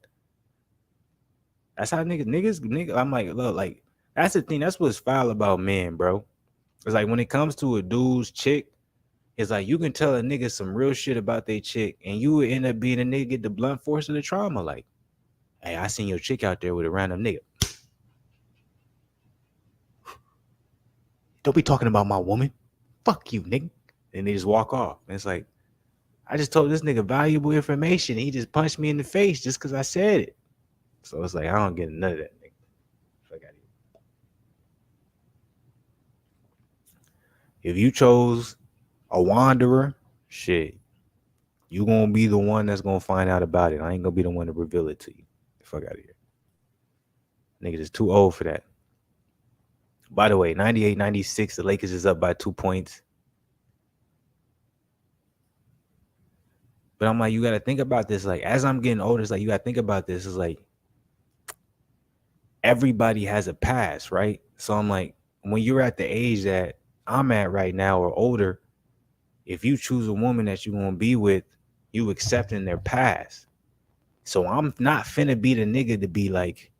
That's how niggas. I'm like, look, like that's the thing. That's what's foul about men, bro. It's like when it comes to a dude's chick, it's like you can tell a nigga some real shit about their chick, and you would end up being a nigga get the blunt force of the trauma. Like, hey, I seen your chick out there with a random nigga. Don't be talking about my woman. Fuck you, nigga. And they just walk off. And it's like, I just told this nigga valuable information. He just punched me in the face just because I said it. So it's like, I don't get none of that, nigga. Fuck out of here. If you chose a wanderer, shit, you gonna be the one that's gonna find out about it. I ain't gonna be the one to reveal it to you. Fuck out of here. Niggas is too old for that. By the way, 98-96, the Lakers is up by 2 points. But I'm like, you got to think about this. Like, as I'm getting older, it's like, you got to think about this. It's like, everybody has a past, right? So I'm like, when you're at the age that I'm at right now or older, if you choose a woman that you want to be with, you accepting their past. So I'm not finna be the nigga to be like,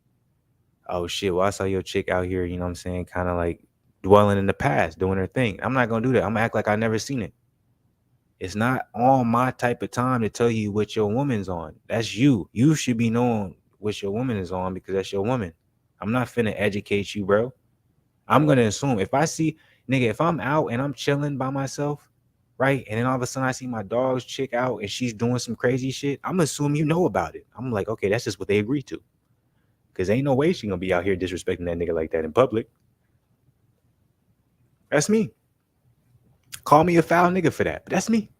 oh shit, well, I saw your chick out here, you know what I'm saying? Kind of like dwelling in the past, doing her thing. I'm not gonna do that. I'm gonna act like I never seen it. It's not on my type of time to tell you what your woman's on. That's you. You should be knowing what your woman is on because that's your woman. I'm not finna educate you, bro. I'm gonna assume if I see, nigga, if I'm out and I'm chilling by myself, right? And then all of a sudden I see my dog's chick out and she's doing some crazy shit, I'm gonna assume you know about it. I'm like, okay, that's just what they agreed to. Cause ain't no way she gonna be out here disrespecting that nigga like that in public. That's me. Call me a foul nigga for that, but that's me.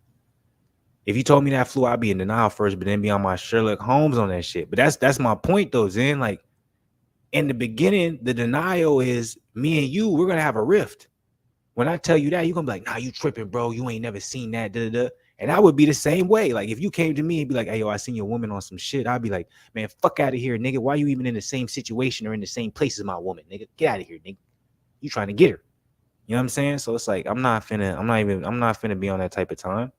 If you told me that flu, I'd be in denial first, but then be on my Sherlock Holmes on that shit. But that's my point though, Zen. Like in the beginning, the denial is me and you, we're gonna have a rift. When I tell you that, you're gonna be like, nah, you tripping, bro. You ain't never seen that. Da, da, da. And I would be the same way. Like if you came to me and be like, hey, yo, I seen your woman on some shit, I'd be like, man, fuck out of here, nigga. Why you even in the same situation or in the same place as my woman, nigga? Get out of here, nigga. You trying to get her. You know what I'm saying? So it's like I'm not finna be on that type of time.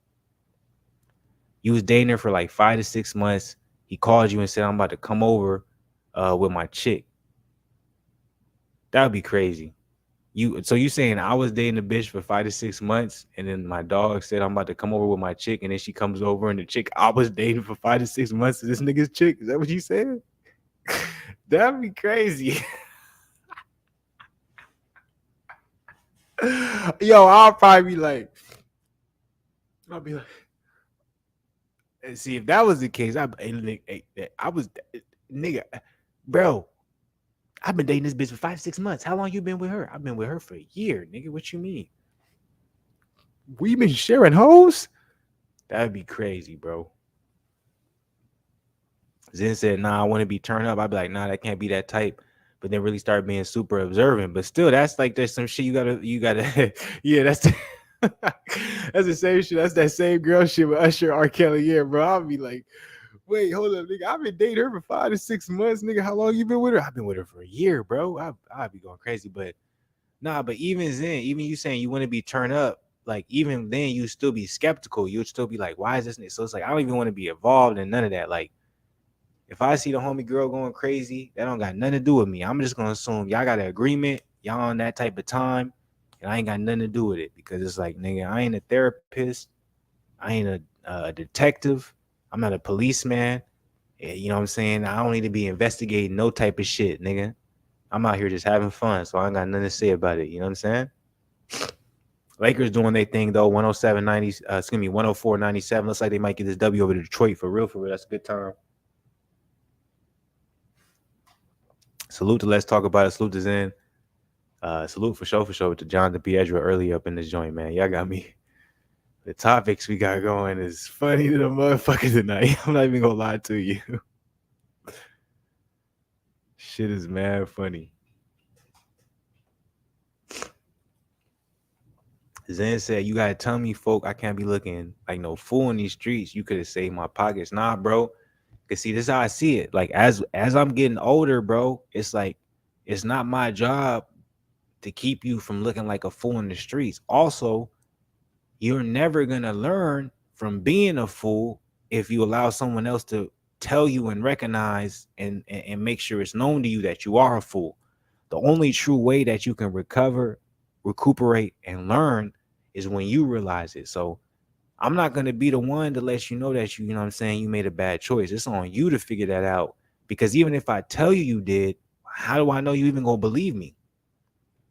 You was dating her for like 5 to 6 months. He called you and said, I'm about to come over with my chick. That would be crazy. So you saying I was dating a bitch for 5 to 6 months, and then my dog said I'm about to come over with my chick, and then she comes over, and the chick I was dating for 5 to 6 months is this nigga's chick. Is that what you said? That'd be crazy. Yo, I'll probably be like, I'll be like, see if that was the case, I was nigga, bro. I've been dating this bitch for 5 to 6 months. How long you been with her? I've been with her for a year, nigga. What you mean? We been sharing hoes? That'd be crazy, bro. Zen said, nah, I want to be turned up. I'd be like, nah, that can't be that type. But then really start being super observant. But still, that's like there's some shit you gotta yeah, that's that's the same shit. That's that same girl shit with Usher R. Kelly. Yeah, bro. I'll be like, wait, hold up, nigga. I've been dating her for 5 to 6 months, nigga. How long you been with her? I've been with her for a year, bro. I'd be going crazy. But nah, but even then, even you saying you want to be turned up, like even then you still be skeptical. You'd still be like, why is this? So it's like I don't even want to be involved in none of that. Like if I see the homie girl going crazy, that don't got nothing to do with me. I'm just gonna assume y'all got an agreement, y'all on that type of time, and I ain't got nothing to do with it because it's like, nigga, I ain't a therapist, I ain't a detective, I'm not a policeman. You know what I'm saying? I don't need to be investigating no type of shit, nigga. I'm out here just having fun, so I ain't got nothing to say about it. You know what I'm saying? Lakers doing their thing though, 104-97. Looks like they might get this W over to Detroit for real, for real. That's a good time. Salute to Let's Talk About It. Salute to Zen. Salute for sure to Jonathan Piedra early up in this joint, man. Y'all got me. The topics we got going is funny to the motherfucker tonight. I'm not even gonna lie to you. Shit is mad funny. Zen said, you gotta tell me, folk, I can't be looking like no fool in these streets. You could have saved my pockets. Nah, bro. Cause see, this is how I see it. Like as I'm getting older, bro, it's like it's not my job to keep you from looking like a fool in the streets. Also, you're never gonna learn from being a fool if you allow someone else to tell you and recognize and make sure it's known to you that you are a fool. The only true way that you can recover, recuperate, and learn is when you realize it. So I'm not gonna be the one to let you know that you know what I'm saying, you made a bad choice. It's on you to figure that out. Because even if I tell you did, how do I know you even gonna believe me?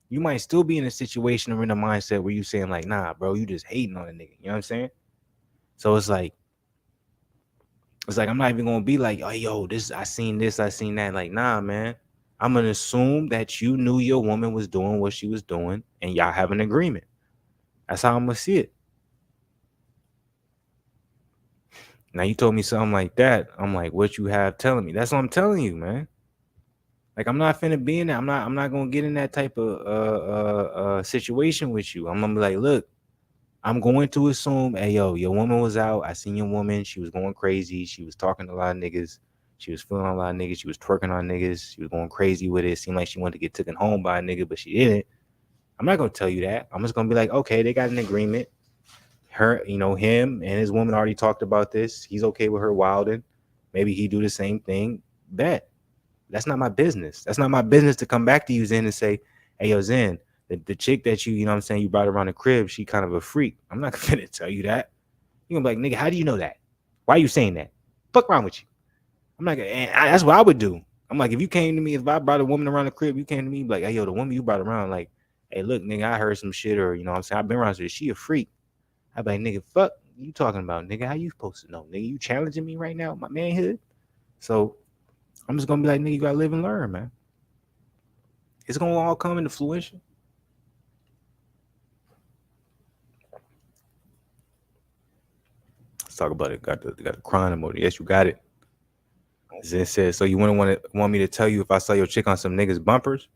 You might still be in a situation or in a mindset where you saying like, nah, bro, you just hating on a nigga. You know what I'm saying? So it's like I'm not even gonna be like, oh, yo, I seen that. Like, nah, man. I'm gonna assume that you knew your woman was doing what she was doing and y'all have an agreement. That's how I'm gonna see it. Now you told me something like that. I'm like, what you have telling me? That's what I'm telling you, man. Like I'm not finna be in that. I'm not gonna get in that type of situation with you. I'm gonna be like, look, I'm going to assume, hey, yo, your woman was out. I seen your woman. She was going crazy. She was talking to a lot of niggas. She was feeling a lot of niggas. She was twerking on niggas. She was going crazy with it. It seemed like she wanted to get taken home by a nigga, but she didn't. I'm not going to tell you that. I'm just going to be like, okay, they got an agreement. Her, him and his woman already talked about this. He's okay with her wilding. Maybe he do the same thing. Bet. That's not my business. That's not my business to come back to you, Zen, and say, hey, yo, Zen, the chick that you know what I'm saying, you brought around the crib, she kind of a freak. I'm not gonna tell you that. You're gonna be like, nigga, how do you know that? Why are you saying that? Fuck wrong with you? I'm like, that's what I would do. I'm like, if you came to me, if I brought a woman around the crib, you came to me, like, hey, yo, the woman you brought around, like, hey, look, nigga, I heard some shit, or, you know what I'm saying, I've been around her, she a freak. I'd be like, nigga, fuck you talking about, nigga, how you supposed to know? Nigga, you challenging me right now, my manhood? So I'm just gonna be like, nigga, you gotta live and learn, man. It's gonna all come into fruition. Let's talk about it. Got the crying emoji. Yes, you got it. Zen says, so you wouldn't want me to tell you if I saw your chick on some niggas bumpers?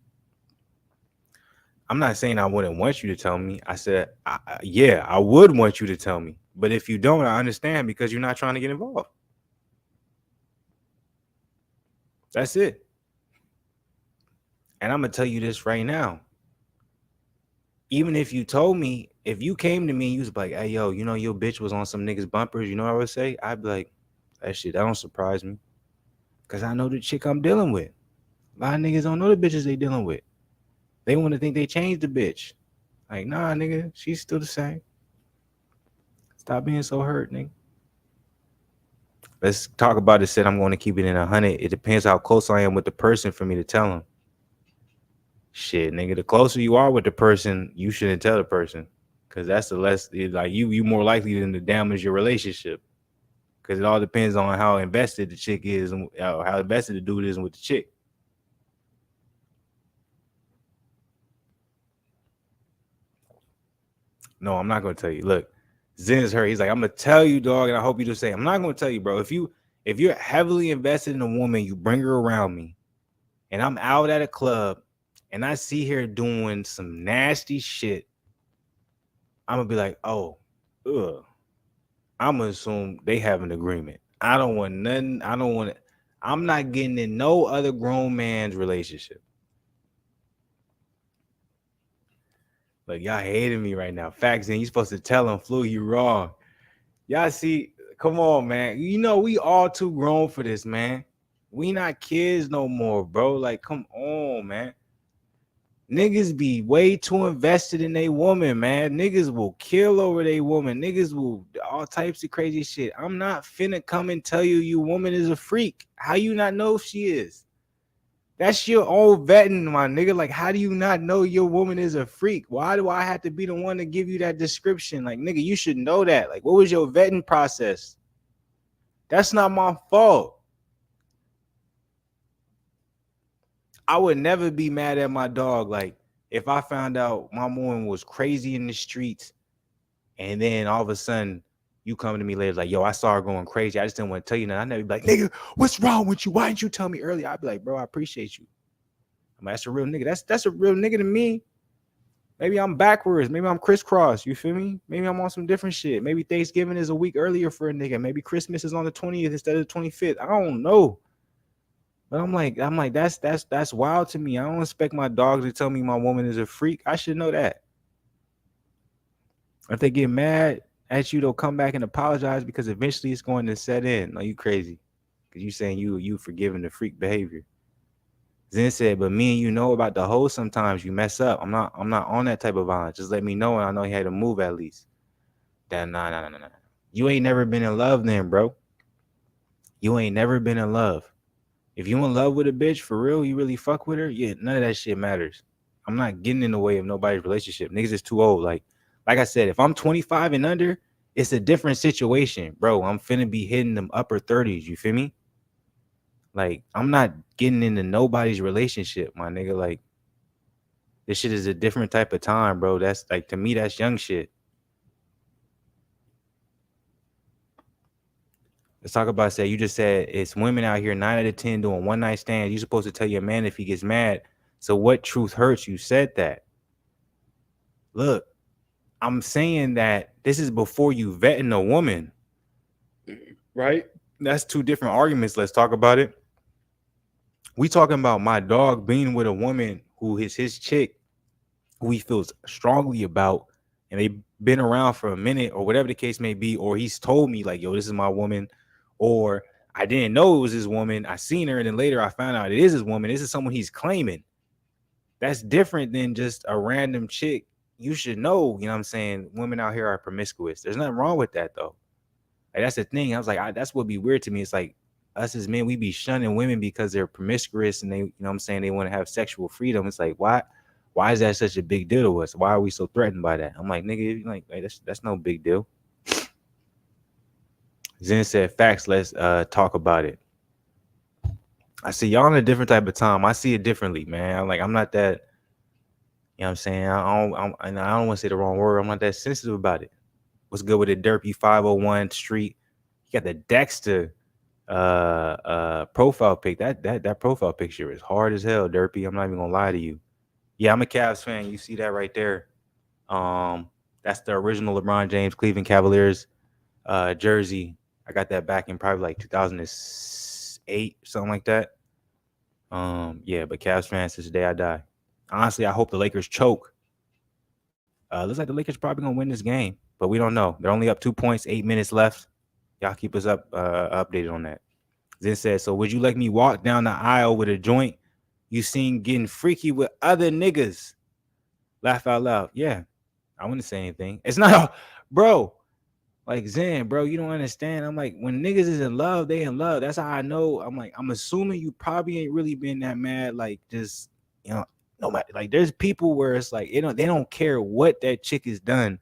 I'm not saying I wouldn't want you to tell me. I said, yeah, I would want you to tell me. But if you don't, I understand because you're not trying to get involved. That's it. And I'm going to tell you this right now. Even if you told me, if you came to me, you was like, hey, yo, your bitch was on some niggas bumpers, you know what I would say? I'd be like, that shit, that don't surprise me. Cause I know the chick I'm dealing with. A lot of niggas don't know the bitches they dealing with. They want to think they changed the bitch. Like, nah, nigga, she's still the same. Stop being so hurt, nigga. Let's talk about it. Said I'm going to keep it in 100. It depends how close I am with the person for me to tell them. Shit, nigga, the closer you are with the person, you shouldn't tell the person, because that's the less like you more likely than to damage your relationship. Because it all depends on how invested the chick is and how invested the dude is with the chick. No, I'm not gonna tell you. Look, Zen's hurt. He's like, I'm gonna tell you, dog, and I hope you just say, I'm not gonna tell you, bro. If you're heavily invested in a woman, you bring her around me, and I'm out at a club, and I see her doing some nasty shit, I'm gonna be like, oh, ugh. I'm gonna assume they have an agreement. I don't want nothing. I don't want it. I'm not getting in no other grown man's relationship. Like, y'all hating me right now. Facts, and you supposed to tell them, Flu, you wrong. Y'all see, come on, man. You know we all too grown for this, man. We not kids no more, bro. Like, come on, man. Niggas be way too invested in a woman, man. Niggas will kill over their woman. Niggas will all types of crazy shit. I'm not finna come and tell you your woman is a freak. How you not know if she is? That's your own vetting, my nigga. Like, how do you not know your woman is a freak? Why do I have to be the one to give you that description? Like, nigga, you should know that. Like, what was your vetting process? That's not my fault. I would never be mad at my dog. Like, if I found out my woman was crazy in the streets, and then all of a sudden you come to me later like, yo, I saw her going crazy. I just didn't want to tell you. Now I never be like, nigga, what's wrong with you? Why didn't you tell me earlier? I'd be like, bro, I appreciate you. I'm like, that's a real nigga. That's a real nigga to me. Maybe I'm backwards. Maybe I'm crisscross. You feel me? Maybe I'm on some different shit. Maybe Thanksgiving is a week earlier for a nigga. Maybe Christmas is on the 20th instead of the 25th. I don't know. But I'm like, that's wild to me. I don't expect my dog to tell me my woman is a freak. I should know that. If they get mad at you, they'll come back and apologize because eventually it's going to set in. No, you crazy. Because you saying you forgiving the freak behavior. Zen said, but me and you know about the hoe sometimes you mess up. I'm not on that type of violence. Just let me know and I know he had to move at least. That nah. You ain't never been in love then, bro. You ain't never been in love. If you in love with a bitch for real, you really fuck with her, yeah, none of that shit matters. I'm not getting in the way of nobody's relationship. Niggas is too old. Like I said, if I'm 25 and under, it's a different situation, bro. I'm finna be hitting them upper 30s. You feel me? Like, I'm not getting into nobody's relationship, my nigga. Like, this shit is a different type of time, bro. That's like, to me, that's young shit. Let's talk about, say, you just said it's women out here 9 out of 10 doing one night stands. You're supposed to tell your man if he gets mad. So what truth hurts? You said that. Look, I'm saying that this is before you vetting a woman, right? That's two different arguments. Let's talk about it. We talking about my dog being with a woman who is his chick, who he feels strongly about, and they've been around for a minute or whatever the case may be, or he's told me like, yo, this is my woman, or I didn't know it was his woman. I seen her and then later I found out it is his woman. This is someone he's claiming. That's different than just a random chick. You should know, you know what I'm saying? Women out here are promiscuous. There's nothing wrong with that though. Like, that's the thing. I was like, that's what be weird to me. It's like us as men, we be shunning women because they're promiscuous and they, you know what I'm saying, they want to have sexual freedom. It's like, why is that such a big deal to us? Why are we so threatened by that? I'm like, nigga, like that's no big deal. Zen said, facts, let's talk about it. I see y'all in a different type of time. I see it differently, man. I'm not that, you know what I'm saying? I don't want to say the wrong word. I'm not that sensitive about it. What's good with it? Derpy 501 Street. You got the Dexter profile pic. That profile picture is hard as hell, Derpy. I'm not even gonna lie to you. Yeah, I'm a Cavs fan. You see that right there. That's the original LeBron James Cleveland Cavaliers jersey. I got that back in probably like 2008, something like that. Yeah, but Cavs fans since the day I die. Honestly, I hope the Lakers choke. Looks like the Lakers probably gonna win this game, but we don't know. They're only up 2 points, 8 minutes left. Y'all keep us updated on that. Zen said, so would you let me walk down the aisle with a joint you seen getting freaky with other niggas? Laugh out loud. Yeah, I wouldn't say anything. It's not a, bro. Like Zen, bro, you don't understand. I'm like, when niggas is in love, they in love. That's how I know. I'm like, I'm assuming you probably ain't really been that mad. Like, just no matter. Like, there's people where it's like, they don't care what that chick has done.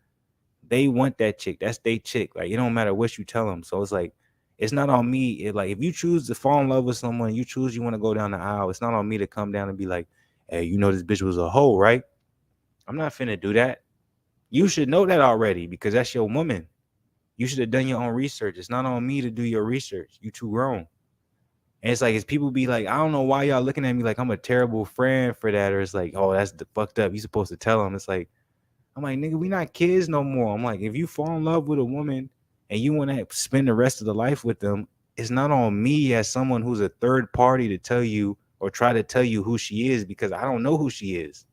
They want that chick. That's they chick. Like, it don't matter what you tell them. So it's like, it's not on me. Like, if you choose to fall in love with someone, you choose you want to go down the aisle. It's not on me to come down and be like, hey, this bitch was a hoe, right? I'm not finna do that. You should know that already because that's your woman. You should have done your own research. It's not on me to do your research. You too grown. And it's like, it's people be like, I don't know why y'all looking at me like I'm a terrible friend for that. Or it's like, oh, that's fucked up. You supposed to tell them. It's like, I'm like, nigga, we not kids no more. I'm like, if you fall in love with a woman and you want to spend the rest of the life with them, it's not on me as someone who's a third party to tell you or try to tell you who she is because I don't know who she is.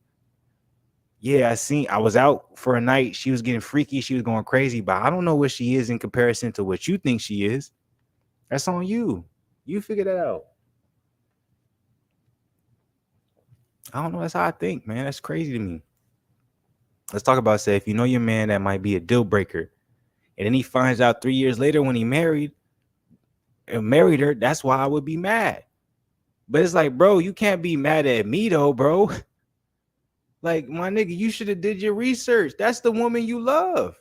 Yeah, I was out for a night. She was getting freaky. She was going crazy, but I don't know what she is in comparison to what you think she is. That's on you. You figure that out. I don't know. That's how I think, man. That's crazy to me. Let's talk about, say, if you know your man, that might be a deal breaker. And then he finds out 3 years later when he married her, that's why I would be mad. But it's like, bro, you can't be mad at me though, bro. Like, my nigga, you should have did your research. That's the woman you love.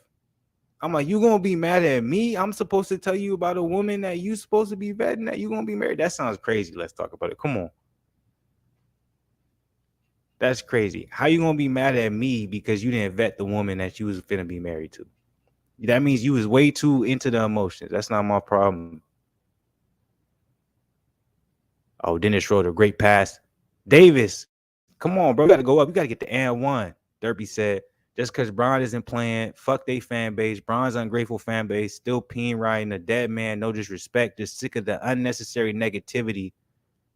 I'm like, you gonna be mad at me? I'm supposed to tell you about a woman that you supposed to be vetting that you gonna be married? That sounds crazy. Let's talk about it. Come on. That's crazy. How you gonna be mad at me because you didn't vet the woman that you was finna be married to? That means you was way too into the emotions. That's not my problem. Oh, Dennis Schroeder, great pass. Davis, come on, bro. You got to go up. You got to get the and one. Derby said, just because Bron isn't playing, fuck they fan base. Bron's ungrateful fan base, still peeing riding a dead man. No disrespect. Just sick of the unnecessary negativity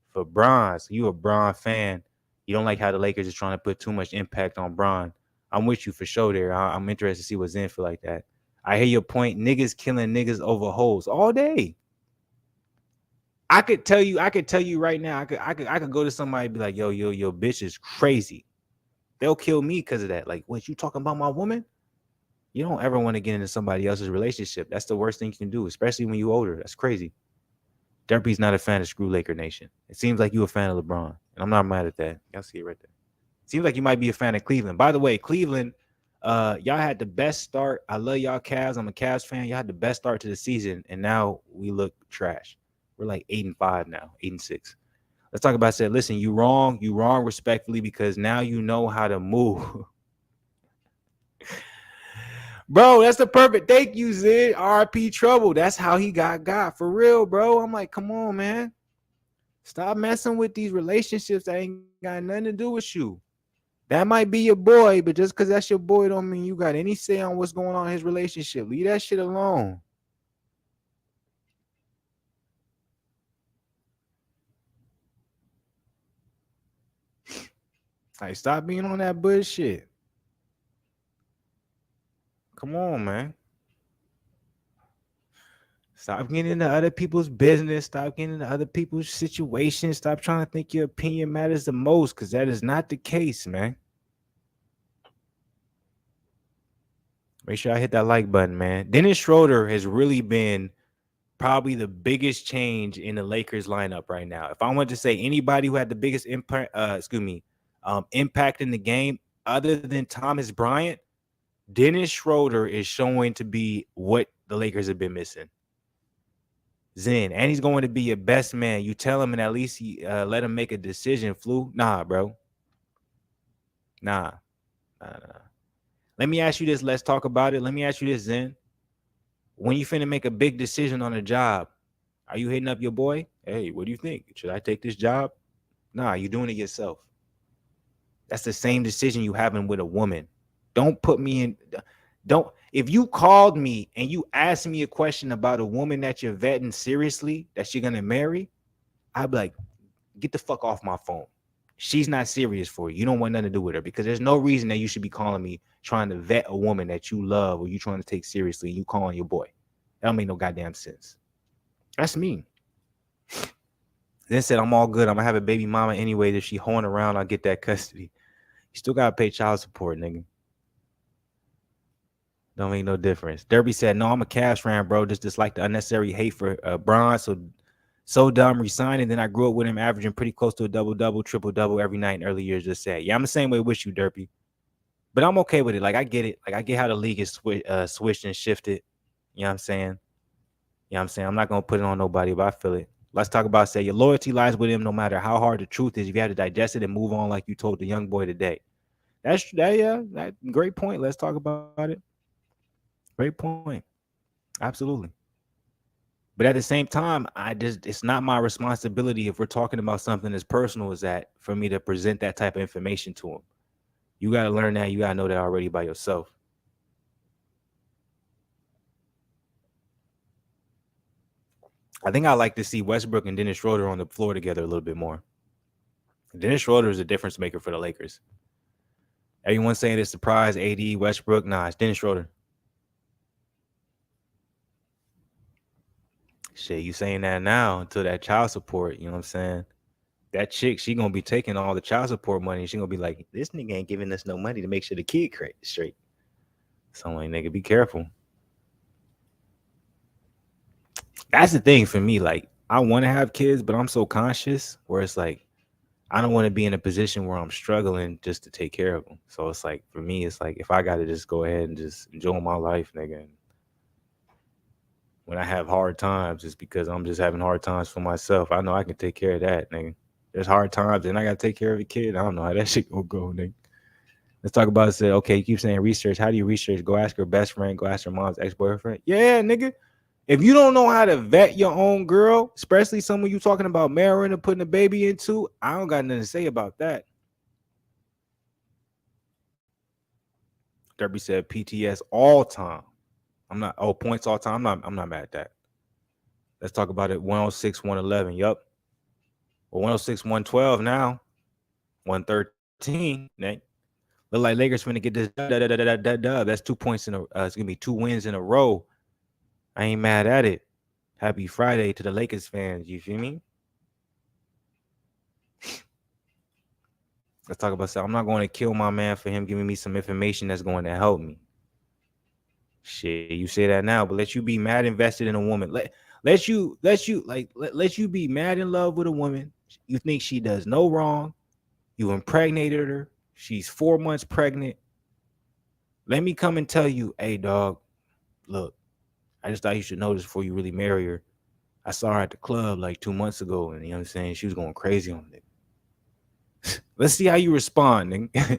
for Bron. So you a Bron fan. You don't like how the Lakers is trying to put too much impact on Bron. I'm with you for sure there. I'm interested to see what's in for like that. I hear your point. Niggas killing niggas over hoes all day. I could tell you right now, I could go to somebody and be like, yo, bitch is crazy. They'll kill me because of that. Like, what, you talking about my woman? You don't ever want to get into somebody else's relationship. That's the worst thing you can do, especially when you're older. That's crazy. Derpy's not a fan of Screw Laker Nation. It seems like you a fan of LeBron. And I'm not mad at that. Y'all see it right there. Seems like you might be a fan of Cleveland. By the way, Cleveland, y'all had the best start. I love y'all Cavs. I'm a Cavs fan. Y'all had the best start to the season, and now we look trash. We're like 8-5 now, 8-6. Let's talk about that. Listen, you wrong respectfully, because now you know how to move. Bro, that's the perfect. Thank you, Zid. RP Trouble. That's how he got for real, bro. I'm like, come on, man. Stop messing with these relationships that ain't got nothing to do with you. That might be your boy, but just because that's your boy don't mean you got any say on what's going on in his relationship. Leave that shit alone. Like, stop being on that bullshit. Come on, man. Stop getting into other people's business. Stop getting into other people's situations. Stop trying to think your opinion matters the most, because that is not the case, man. Make sure I hit that like button, man. Dennis Schroeder has really been probably the biggest change in the Lakers lineup right now. If I wanted to say anybody who had the biggest impact, impact in the game other than Thomas Bryant, Dennis Schroeder is showing to be what the Lakers have been missing. Zen, and he's going to be your best man. You tell him and at least let him make a decision. Flu, nah, bro. Nah. Let me ask you this. Let's talk about it. Let me ask you this, Zen. When you finna make a big decision on a job, are you hitting up your boy? Hey, what do you think? Should I take this job? Nah, you're doing it yourself. That's the same decision you having with a woman. Don't put me in. Don't. If you called me and you asked me a question about a woman that you're vetting seriously, that you're gonna marry, I'd be like, get the fuck off my phone. She's not serious for you. You don't want nothing to do with her, because there's no reason that you should be calling me trying to vet a woman that you love or you trying to take seriously. You calling your boy. That don't make no goddamn sense. That's me. Then said, I'm all good. I'm gonna have a baby mama anyway. If she hoeing around, I'll get that custody. You still gotta pay child support, nigga. Don't make no difference. Derby said, no, I'm a Cavs fan, bro. Just dislike the unnecessary hate for Bron. So dumb resigning. Then I grew up with him averaging pretty close to a double-double, triple-double every night in early years. Just said, yeah, I'm the same way with you, Derby. But I'm okay with it. Like, I get it. Like, I get how the league is switched and shifted. You know what I'm saying? You know what I'm saying? I'm not going to put it on nobody, but I feel it. Let's talk about, say, your loyalty lies with him no matter how hard the truth is. If you have to digest it and move on like you told the young boy today. That great point. Let's talk about it. Great point. Absolutely. But at the same time, it's not my responsibility if we're talking about something as personal as that for me to present that type of information to him. You got to learn that. You got to know that already by yourself. I think I like to see Westbrook and Dennis Schroeder on the floor together a little bit more. Dennis Schroeder is a difference maker for the Lakers. Everyone's saying it's surprise, AD, Westbrook. Nah, it's Dennis Schroeder. Shit, you saying that now until that child support, you know what I'm saying? That chick, she gonna be taking all the child support money. She gonna be like, this nigga ain't giving us no money to make sure the kid straight. So I'm like, nigga, be careful. That's the thing for me. Like, I want to have kids, but I'm so conscious where it's like, I don't want to be in a position where I'm struggling just to take care of them. So it's like, for me, it's like, if I got to just go ahead and just enjoy my life, nigga. And when I have hard times, it's because I'm just having hard times for myself. I know I can take care of that, nigga. There's hard times, and I got to take care of a kid. I don't know how that shit gonna go, nigga. Let's talk about it. Say, okay, you keep saying research. How do you research? Go ask her best friend. Go ask her mom's ex-boyfriend. Yeah, nigga. If you don't know how to vet your own girl, especially someone you talking about marrying or putting a baby into, I don't got nothing to say about that. Derby said PTS all time. I'm not points all time. I'm not mad at that. Let's talk about it. 106, 111. Yup. Well, 106, 112 now. 113. Look like Lakers finna get this dub. That's 2 points in a it's gonna be 2 wins in a row. I ain't mad at it. Happy Friday to the Lakers fans. You feel me? Let's talk about that. I'm not going to kill my man for him giving me some information that's going to help me. Shit, you say that now, but let you be mad invested in a woman. Let you be mad in love with a woman. You think she does no wrong. You impregnated her. She's 4 months pregnant. Let me come and tell you, hey dog, look, I just thought you should know this before you really marry her. I saw her at the club like 2 months ago, and you know what I'm saying? She was going crazy on it. Let's see how you respond, nigga.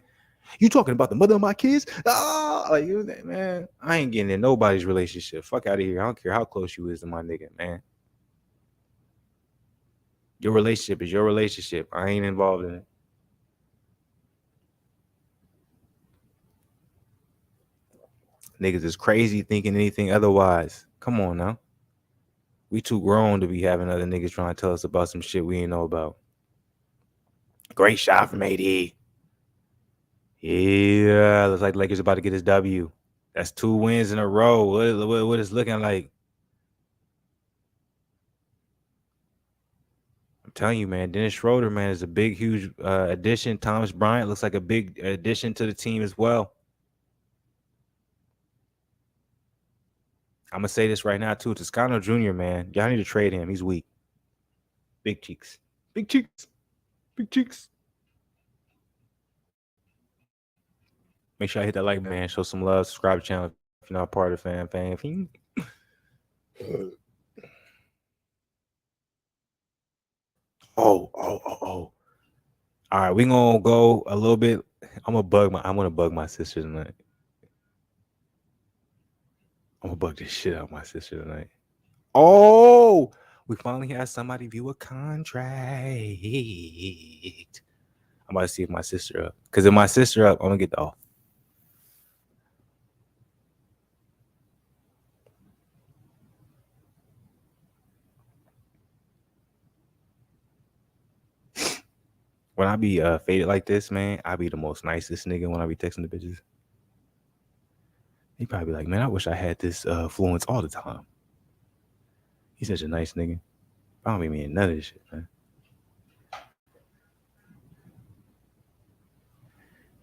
You talking about the mother of my kids? Oh, like you, man. I ain't getting in nobody's relationship. Fuck out of here. I don't care how close you is to my nigga, man. Your relationship is your relationship. I ain't involved in it. Niggas is crazy thinking anything otherwise. Come on now. We too grown to be having other niggas trying to tell us about some shit we ain't know about. Great shot from AD. Yeah, looks like Lakers about to get his W. That's 2 wins in a row. What is looking like? I'm telling you, man. Dennis Schroeder, man, is a big, huge addition. Thomas Bryant looks like a big addition to the team as well. I'm gonna say this right now too. Toscano Jr., man, y'all need to trade him. He's weak. Big cheeks. Big cheeks. Big cheeks. Make sure I hit that like, man. Show some love. Subscribe to the channel if you're not part of the fan. Oh. All right, we gonna go a little bit. I'm gonna bug my sister tonight. I'm gonna bug the shit out of my sister tonight. Oh, we finally had somebody view a contract. I'm about to see if my sister up. Cause if my sister up, I'm gonna get the off. When I be faded like this, man, I be the most nicest nigga when I be texting the bitches. He probably be like, man, I wish I had this Fluence all the time. He's such a nice nigga. I don't be meaning none of this shit, man.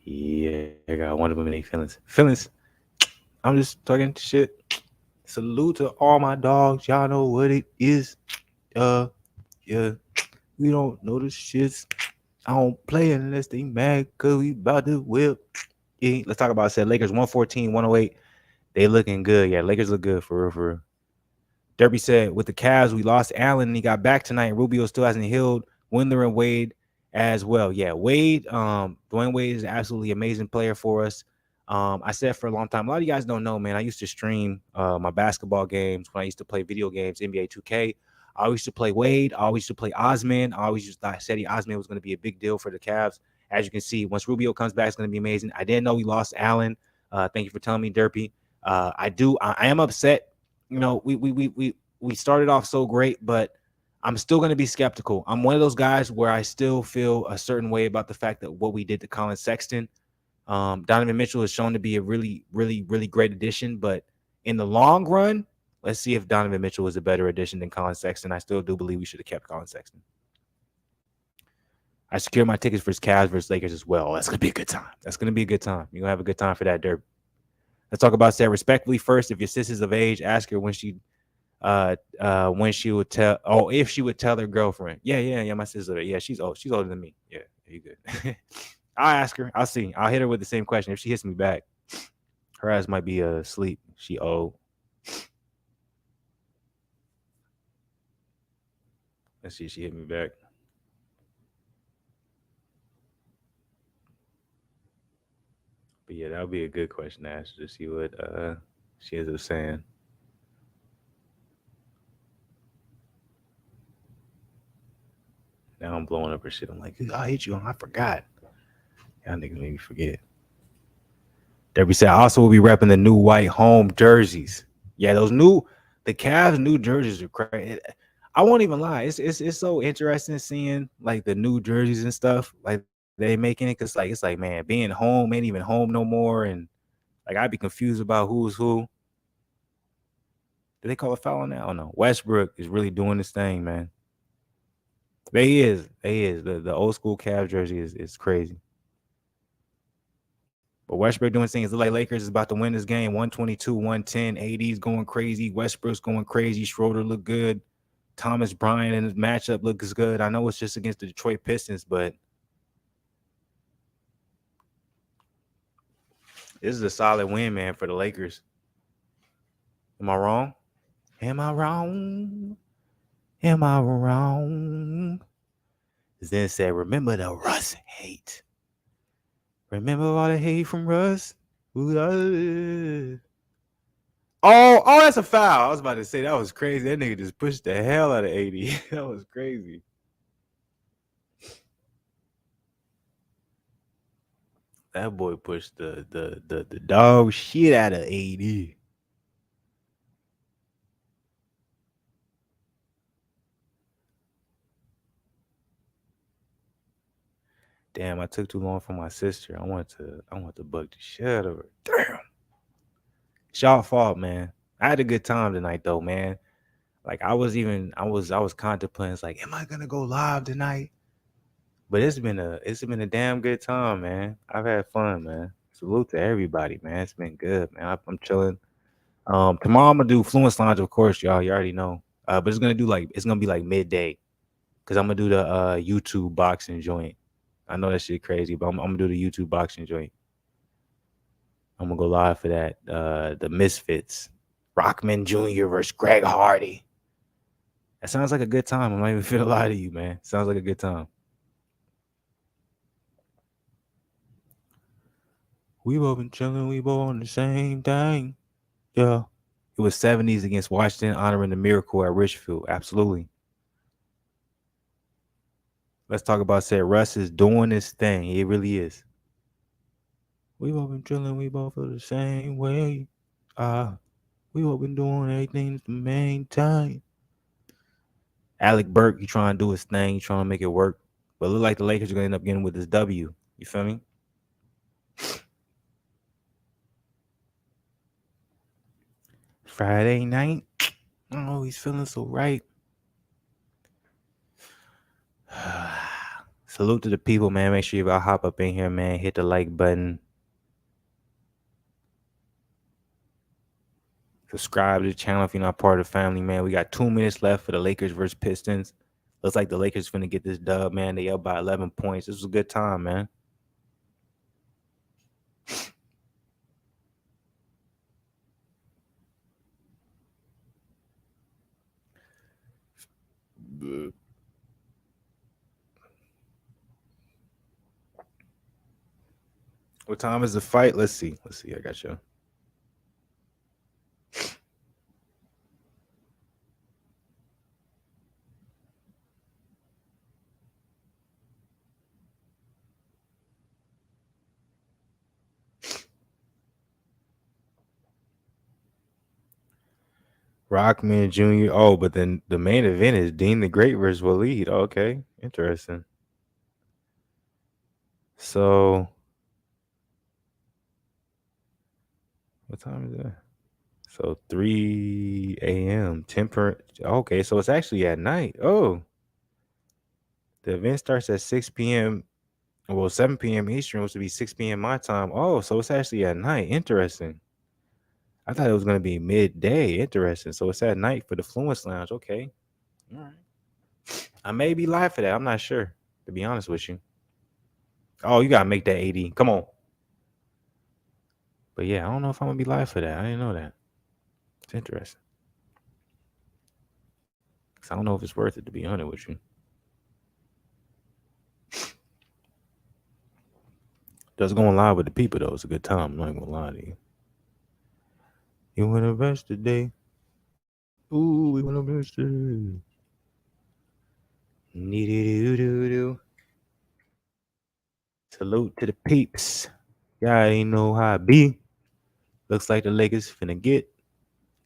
Yeah, I got one of them in their feelings. Feelings. I'm just talking shit. Salute to all my dogs. Y'all know what it is. Uh, yeah. We don't know the shits. I don't play unless they mad because we about to whip. Yeah. Let's talk about said Lakers 114, 108. They looking good. Yeah, Lakers look good for real, for real. Derby said, with the Cavs, we lost Allen and he got back tonight. Rubio still hasn't healed. Windler and Wade as well. Yeah, Wade, Dwayne Wade is an absolutely amazing player for us. I said for a long time, a lot of you guys don't know, man. I used to stream my basketball games when I used to play video games, NBA 2K. I used to play Wade. I always used to play Osman. I always just thought Cedi Osman was going to be a big deal for the Cavs. As you can see, once Rubio comes back, it's going to be amazing. I didn't know we lost Allen. Thank you for telling me, Derpy. I am upset. You know, we started off so great, but I'm still going to be skeptical. I'm one of those guys where I still feel a certain way about the fact that what we did to Colin Sexton. Donovan Mitchell is shown to be a really, really, really great addition, but in the long run, let's see if Donovan Mitchell is a better addition than Colin Sexton. I still do believe we should have kept Colin Sexton. I secured my tickets for Cavs versus Lakers as well. That's gonna be a good time. That's gonna be a good time. You're gonna have a good time for that, Derp. Let's talk about that respectfully first. If your sister's of age, ask her when she would tell, if she would tell her girlfriend. Yeah, my sister. Yeah, she's old. She's older than me. Yeah, you good. I'll ask her. I'll see. I'll hit her with the same question. If she hits me back, her ass might be asleep. She old. Let's see if she hit me back. But yeah, that would be a good question to ask her to see what she ends up saying. Now I'm blowing up her shit. I'm like, I hit you. I forgot. Y'all niggas made me forget. Derby said, I also will be repping the new white home jerseys. Yeah, the Cavs new jerseys are crazy. I won't even lie. It's so interesting seeing like the new jerseys and stuff like they making it, because like it's like, man, being home ain't even home no more, and like I'd be confused about who's who. Did they call a foul on that? Oh no, Westbrook is really doing this thing, man. They is the old school Cavs jersey is crazy. But Westbrook doing things. Look like Lakers is about to win this game. 122, 110. AD's going crazy. Westbrook's going crazy. Schroeder look good. Thomas Bryant and his matchup looks good. I know it's just against the Detroit Pistons, but this is a solid win, man, for the Lakers. Am I wrong? Am I wrong? Am I wrong? Then said, remember the Russ hate. Remember all the hate from Russ? That's a foul. I was about to say that was crazy. That nigga just pushed the hell out of 80. That was crazy. That boy pushed the dog shit out of 80. Damn, I took too long for my sister. I want to bug the shit out of her. Damn. It's y'all fault, man. I had a good time tonight though, man. Like I was contemplating, it's like, am I gonna go live tonight? But it's been a damn good time, man. I've had fun, man. Salute to everybody, man. It's been good, man. I'm chilling. Tomorrow I'm gonna do Fluence Lounge, of course, y'all. You already know. But it's gonna be like midday, cause I'm gonna do the YouTube boxing joint. I know that shit crazy, but I'm gonna do the YouTube boxing joint. I'm gonna go live for that. The Misfits, Rockman Jr. versus Greg Hardy. That sounds like a good time. I'm not even finna lie to you, man. Sounds like a good time. We both been chilling. We both on the same thing. Yeah. It was 70s against Washington, honoring the miracle at Richfield. Absolutely. Let's talk about said Russ is doing this thing. He really is. We both been chilling. We both feel the same way. We both been doing everything to maintain. Alec Burke, he trying to do his thing. He trying to make it work. But it look like the Lakers are going to end up getting with this W. You feel me? Friday night. Oh, he's feeling so right. Salute to the people, man. Make sure you all hop up in here, man. Hit the like button. Subscribe to the channel if you're not part of the family, man. We got 2 minutes left for the Lakers versus Pistons. Looks like the Lakers finna get this dub, man. They up by 11 points. This was a good time, man. What time is the fight? Let's see. I got you. Rockman Jr. Oh, but then the main event is Dean the Great versus Waleed. Okay, interesting. So, what time is that? So 3 a.m. Temperate. Okay, so it's actually at night. Oh, the event starts at 6 p.m. Well, 7 p.m. Eastern, which would be 6 p.m. my time. Oh, so it's actually at night. Interesting. I thought it was going to be midday. Interesting. So it's at night for the Fluence Lounge. Okay. All right. I may be live for that. I'm not sure, to be honest with you. Oh, you got to make that 80. Come on. But yeah, I don't know if I'm going to be live for that. I didn't know that. It's interesting. Because I don't know if it's worth it, to be honest with you. Just going live with the people, though. It's a good time. I'm not going to lie to you. You want to rest today? Ooh, we want to rest today. Salute to the peeps. Y'all ain't know how it be. Looks like the Lakers finna get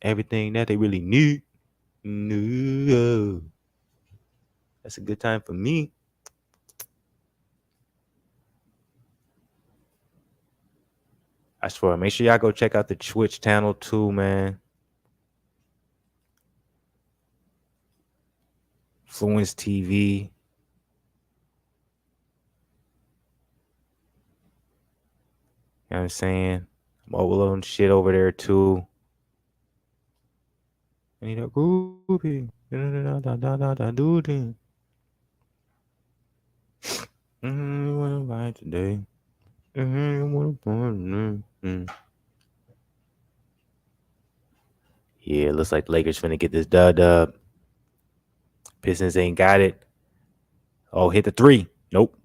everything that they really need. No. That's a good time for me. I swear, make sure y'all go check out the Twitch channel too, man. Fluence TV. You know what I'm saying? I'm uploading shit over there too. I need a groupie. What about today? Yeah, looks like the Lakers finna get this dub. Pistons ain't got it. Oh, hit the 3. Nope.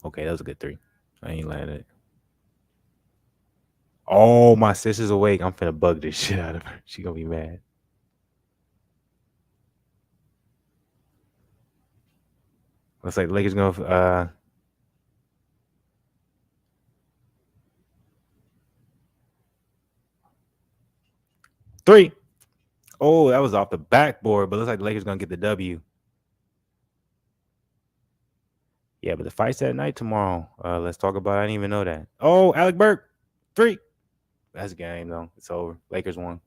Okay, that was a good 3. I ain't landed it. Oh, my sister's awake. I'm finna bug this shit out of her. She gonna be mad. Looks like the Lakers gonna 3. Oh, that was off the backboard, but looks like the Lakers gonna get the W. Yeah, but the fight's at night tomorrow. Let's talk about it. I didn't even know that. Oh, Alec Burke, 3. That's a game though. It's over. Lakers won.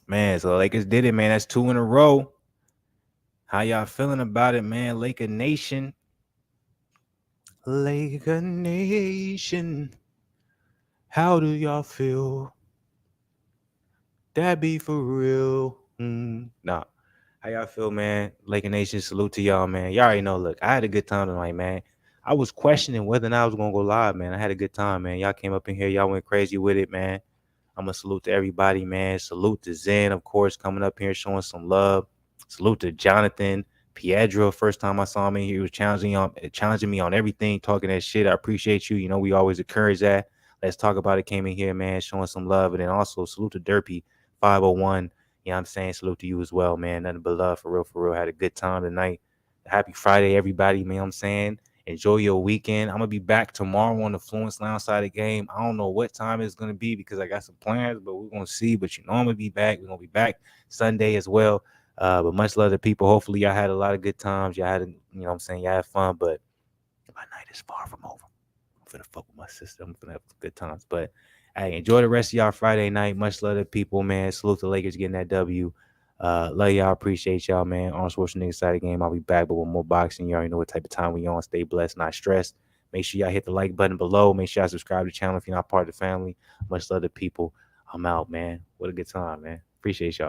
Man, so the Lakers did it, man. That's 2 in a row. How y'all feeling about it, man? Laker Nation. Laker Nation. How do y'all feel? That be for real. Nah. How y'all feel, man? Laker Nation, salute to y'all, man. Y'all already know, look, I had a good time tonight, man. I was questioning whether or not I was going to go live, man. I had a good time, man. Y'all came up in here. Y'all went crazy with it, man. I'm going to salute to everybody, man. Salute to Zen, of course, coming up here showing some love. Salute to Jonathan Piedro. First time I saw him, he was challenging me on everything, talking that shit. I appreciate you. You know, we always encourage that. Let's talk about it. Came in here, man, showing some love. And then also salute to Derpy 501. You know what I'm saying? Salute to you as well, man. Nothing but love, for real, for real. Had a good time tonight. Happy Friday, everybody, man. You know what I'm saying? Enjoy your weekend. I'm going to be back tomorrow on the Fluence Lounge side of the game. I don't know what time it's going to be because I got some plans, but we're going to see. But you know I'm going to be back. We're going to be back Sunday as well. But much love to people. Hopefully y'all had a lot of good times. Y'all had, you know what I'm saying? Y'all had fun, but my night is far from over. I'm finna fuck with my sister. I'm finna have good times. But hey, enjoy the rest of y'all Friday night. Much love to people, man. Salute the Lakers getting that W. Love y'all. Appreciate y'all, man. On Schwarzenegger side of the game. I'll be back, but with more boxing. You already know what type of time we on. Stay blessed, not stressed. Make sure y'all hit the like button below. Make sure y'all subscribe to the channel if you're not part of the family. Much love to people. I'm out, man. What a good time, man. Appreciate y'all.